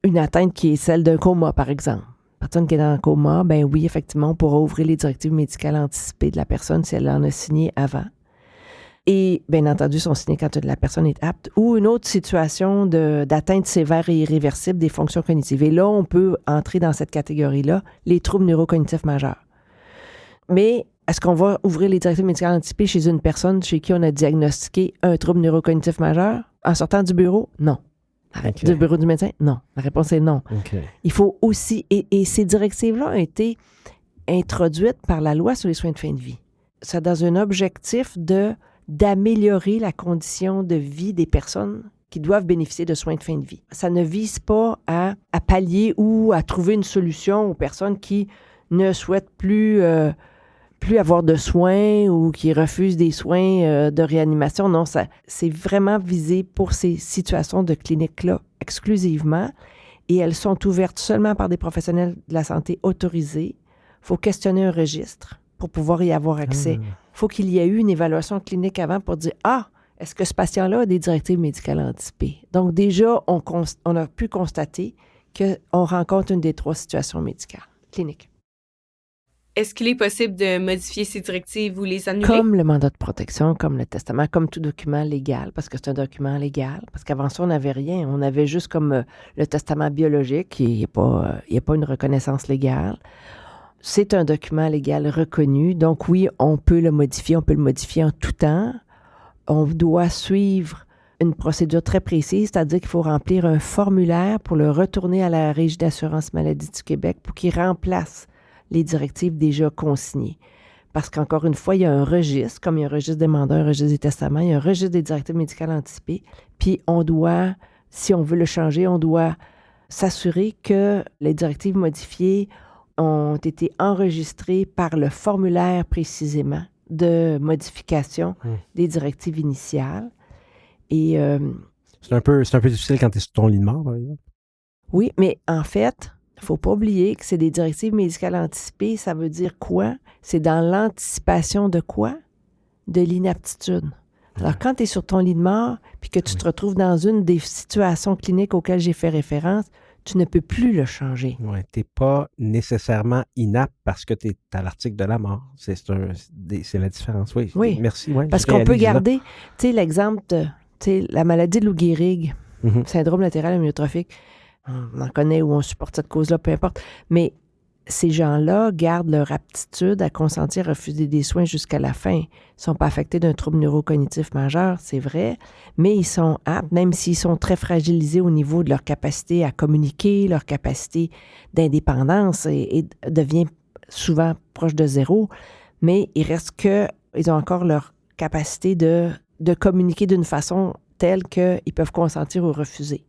une atteinte qui est celle d'un coma, par exemple. Une personne qui est dans un coma, ben oui, effectivement, on pourra ouvrir les directives médicales anticipées de la personne si elle en a signé avant. Et, bien entendu, sont signées quand la personne est apte. Ou une autre situation d'atteinte sévère et irréversible des fonctions cognitives. Et là, on peut entrer dans cette catégorie-là, les troubles neurocognitifs majeurs. Mais est-ce qu'on va ouvrir les directives médicales anticipées chez une personne chez qui on a diagnostiqué un trouble neurocognitif majeur en sortant du bureau? Non. Okay. Du bureau du médecin? Non. La réponse est non. Okay. Il faut aussi... Et ces directives-là ont été introduites par la loi sur les soins de fin de vie. C'est dans un objectif d'améliorer la condition de vie des personnes qui doivent bénéficier de soins de fin de vie. Ça ne vise pas à pallier ou à trouver une solution aux personnes qui ne souhaitent plus plus avoir de soins ou qui refusent des soins de réanimation. Non, c'est vraiment visé pour ces situations de clinique-là exclusivement. Et elles sont ouvertes seulement par des professionnels de la santé autorisés. Il faut questionner un registre pour pouvoir y avoir accès. Il faut qu'il y ait eu une évaluation clinique avant pour dire « Ah, est-ce que ce patient-là a des directives médicales anticipées? » Donc déjà, on a pu constater qu'on rencontre une des 3 situations médicales cliniques. Est-ce qu'il est possible de modifier ces directives ou les annuler? Comme le mandat de protection, comme le testament, comme tout document légal, parce que c'est un document légal. Parce qu'avant ça, on n'avait rien. On avait juste comme le testament biologique, il n'y a pas une reconnaissance légale. C'est un document légal reconnu. Donc oui, on peut le modifier en tout temps. On doit suivre une procédure très précise, c'est-à-dire qu'il faut remplir un formulaire pour le retourner à la Régie d'assurance maladie du Québec pour qu'il remplace les directives déjà consignées. Parce qu'encore une fois, il y a un registre, comme il y a un registre des mandats, un registre des testaments, il y a un registre des directives médicales anticipées. Puis on doit, si on veut le changer, on doit s'assurer que les directives modifiées ont été enregistrées par le formulaire précisément de modification des directives initiales. Et c'est un peu difficile quand tu es sur ton lit de mort, par exemple. Oui, mais en fait, il ne faut pas oublier que c'est des directives médicales anticipées. Ça veut dire quoi? C'est dans l'anticipation de quoi? De l'inaptitude. Alors, quand tu es sur ton lit de mort puis que tu te retrouves dans une des situations cliniques auxquelles j'ai fait référence, tu ne peux plus le changer. Oui, tu n'es pas nécessairement inapte parce que tu es à l'article de la mort. C'est la différence. Oui. Merci. Ouais, parce qu'on peut garder, tu sais, l'exemple de la maladie de Lou Gehrig, syndrome latéral amyotrophique. On en connaît ou on supporte cette cause-là, peu importe. Mais ces gens-là gardent leur aptitude à consentir, refuser des soins jusqu'à la fin. Ils ne sont pas affectés d'un trouble neurocognitif majeur, c'est vrai, mais ils sont aptes, même s'ils sont très fragilisés au niveau de leur capacité à communiquer, leur capacité d'indépendance et devient souvent proche de 0, mais il reste qu'ils ont encore leur capacité de communiquer d'une façon telle qu'ils peuvent consentir ou refuser.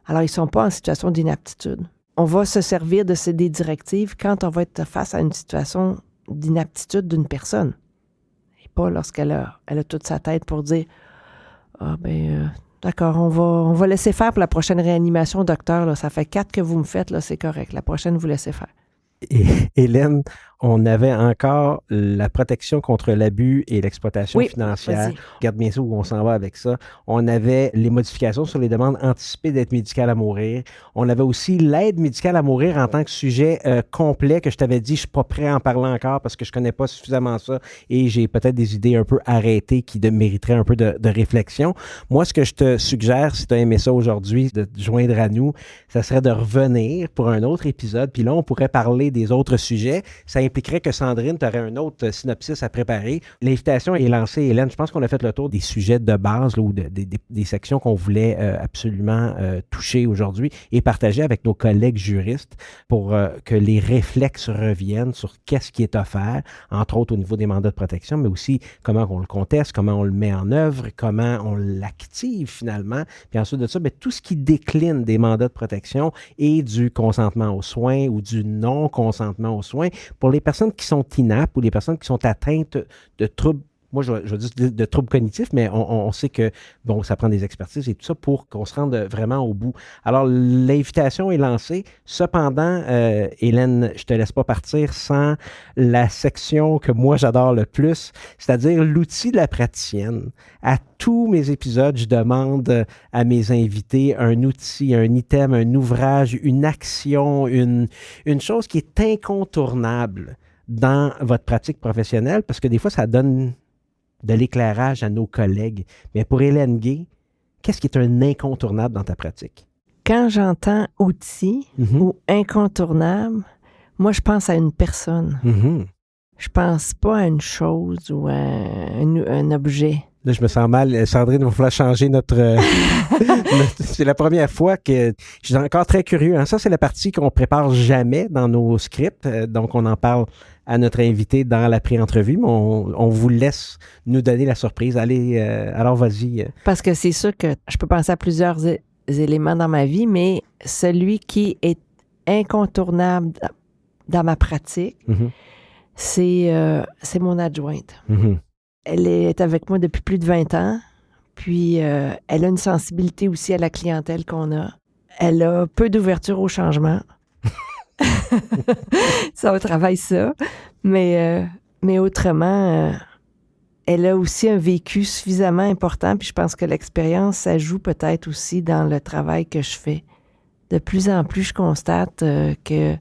Alors, ils ne sont pas en situation d'inaptitude. On va se servir de des directives quand on va être face à une situation d'inaptitude d'une personne. Et pas lorsqu'elle a toute sa tête pour dire « Ah, d'accord, on va laisser faire pour la prochaine réanimation, docteur. Là, ça fait 4 que vous me faites, là, c'est correct. La prochaine, vous laissez faire. » Et Hélène, on avait encore la protection contre l'abus et l'exploitation financière. Vas-y. Regarde bien ça où on s'en va avec ça. On avait les modifications sur les demandes anticipées d'aide médicale à mourir. On avait aussi l'aide médicale à mourir en tant que sujet complet que je t'avais dit, je ne suis pas prêt à en parler encore parce que je ne connais pas suffisamment ça et j'ai peut-être des idées un peu arrêtées qui mériteraient un peu de réflexion. Moi, ce que je te suggère, si tu as aimé ça aujourd'hui, de te joindre à nous, ça serait de revenir pour un autre épisode. Puis là, on pourrait parler des autres sujets. Ça impliquerait que Sandrine, tu aurais un autre synopsis à préparer. L'invitation est lancée, Hélène. Je pense qu'on a fait le tour des sujets de base là, ou des sections qu'on voulait absolument toucher aujourd'hui et partager avec nos collègues juristes pour que les réflexes reviennent sur qu'est-ce qui est offert, entre autres au niveau des mandats de protection, mais aussi comment on le conteste, comment on le met en œuvre, comment on l'active finalement. Puis ensuite de ça, tout ce qui décline des mandats de protection et du consentement aux soins ou du non-consentement aux soins pour les personnes qui sont inaptes ou les personnes qui sont atteintes de troubles, moi je dis de troubles cognitifs, mais on sait que bon, ça prend des expertises et tout ça pour qu'on se rende vraiment au bout. Alors, l'invitation est lancée. Cependant, Hélène, je te laisse pas partir sans la section que moi j'adore le plus, c'est-à-dire l'outil de la praticienne. À tous mes épisodes, je demande à mes invités un outil, un item, un ouvrage, une action, une chose qui est incontournable dans votre pratique professionnelle, parce que des fois, ça donne de l'éclairage à nos collègues. Mais pour Hélène Gay, qu'est-ce qui est un incontournable dans ta pratique? Quand j'entends outil ou incontournable, moi, je pense à une personne. Je pense pas à une chose ou à un objet. Là, je me sens mal. Sandrine, il va falloir changer notre... C'est la première fois que je suis encore très curieux. Ça, c'est la partie qu'on prépare jamais dans nos scripts. Donc, on en parle à notre invité dans la pré-entrevue, mais on vous laisse nous donner la surprise. Allez, alors vas-y. Parce que c'est sûr que je peux penser à plusieurs éléments dans ma vie, mais celui qui est incontournable dans ma pratique, c'est mon adjointe. Mm-hmm. Elle est avec moi depuis plus de 20 ans. Puis, elle a une sensibilité aussi à la clientèle qu'on a. Elle a peu d'ouverture au changement. Ça, on travaille ça. Mais autrement, elle a aussi un vécu suffisamment important. Puis, je pense que l'expérience, ça joue peut-être aussi dans le travail que je fais. De plus en plus, je constate que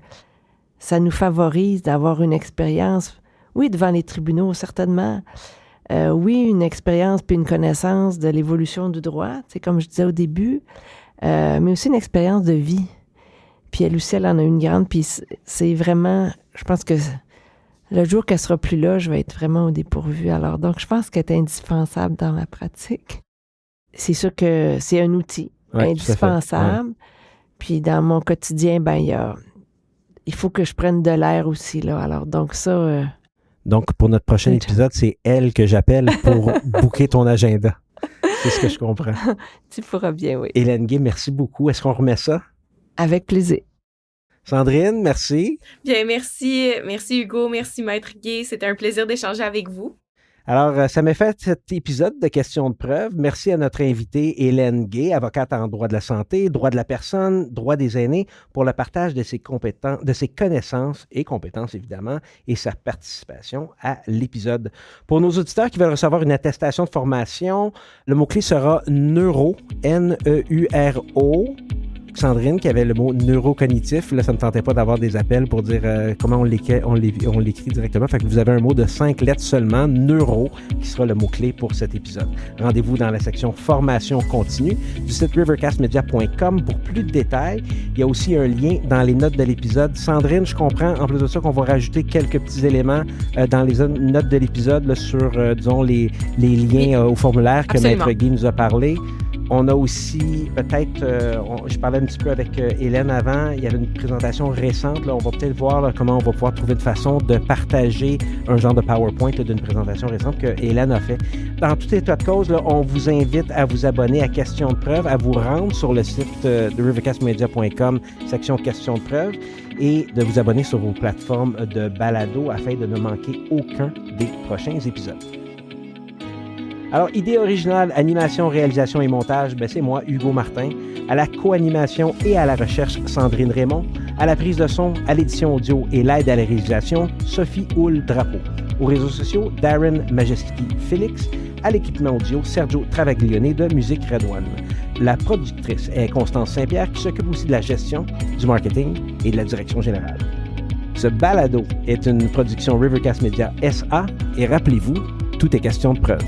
ça nous favorise d'avoir une expérience, oui, devant les tribunaux, certainement. Oui, une expérience puis une connaissance de l'évolution du droit, c'est comme je disais au début, mais aussi une expérience de vie. Puis elle aussi, elle en a une grande, puis c'est vraiment, je pense que le jour qu'elle sera plus là, je vais être vraiment au dépourvu. Alors, donc, je pense qu'elle est indispensable dans ma pratique. C'est sûr que c'est un outil indispensable. Ouais. Puis dans mon quotidien, il faut que je prenne de l'air aussi, là. Alors, donc ça... Donc, pour notre prochain épisode, c'est elle que j'appelle pour booker ton agenda. C'est ce que je comprends. Tu pourras bien, oui. Hélène Gay, merci beaucoup. Est-ce qu'on remet ça? Avec plaisir. Sandrine, merci. Bien, merci. Merci Hugo, merci Maître Gay. C'était un plaisir d'échanger avec vous. Alors, ça m'a fait cet épisode de Questions de preuve. Merci à notre invitée Hélène Gay, avocate en droit de la santé, droit de la personne, droit des aînés, pour le partage de ses connaissances et compétences, évidemment, et sa participation à l'épisode. Pour nos auditeurs qui veulent recevoir une attestation de formation, le mot-clé sera neuro, N-E-U-R-O. Sandrine, qui avait le mot neurocognitif. Là, ça ne me tentait pas d'avoir des appels pour dire comment on l'écrit directement. Fait que vous avez un mot de 5 lettres seulement, neuro, qui sera le mot-clé pour cet épisode. Rendez-vous dans la section formation continue du site rivercastmedia.com pour plus de détails. Il y a aussi un lien dans les notes de l'épisode. Sandrine, je comprends, en plus de ça, qu'on va rajouter quelques petits éléments dans les notes de l'épisode là, sur, disons, les liens au formulaire que Maître Guy nous a parlé. On a aussi, peut-être, je parlais un petit peu avec Hélène avant, il y avait une présentation récente, là, on va peut-être voir là, comment on va pouvoir trouver une façon de partager un genre de PowerPoint là, d'une présentation récente que Hélène a fait. Dans tout état de cause, là, on vous invite à vous abonner à Questions de preuve, à vous rendre sur le site de rivercastmedia.com, section Questions de preuve, et de vous abonner sur vos plateformes de balado afin de ne manquer aucun des prochains épisodes. Alors, idée originale, animation, réalisation et montage, c'est moi, Hugo Martin. À la co-animation et à la recherche, Sandrine Raymond. À la prise de son, à l'édition audio et l'aide à la réalisation, Sophie Houle-Drapeau. Aux réseaux sociaux, Darren Majewski-Félix. À l'équipement audio, Sergio Travaglione de Musique Redone. La productrice est Constance Saint-Pierre qui s'occupe aussi de la gestion, du marketing et de la direction générale. Ce balado est une production Rivercast Media SA et rappelez-vous, tout est question de preuve.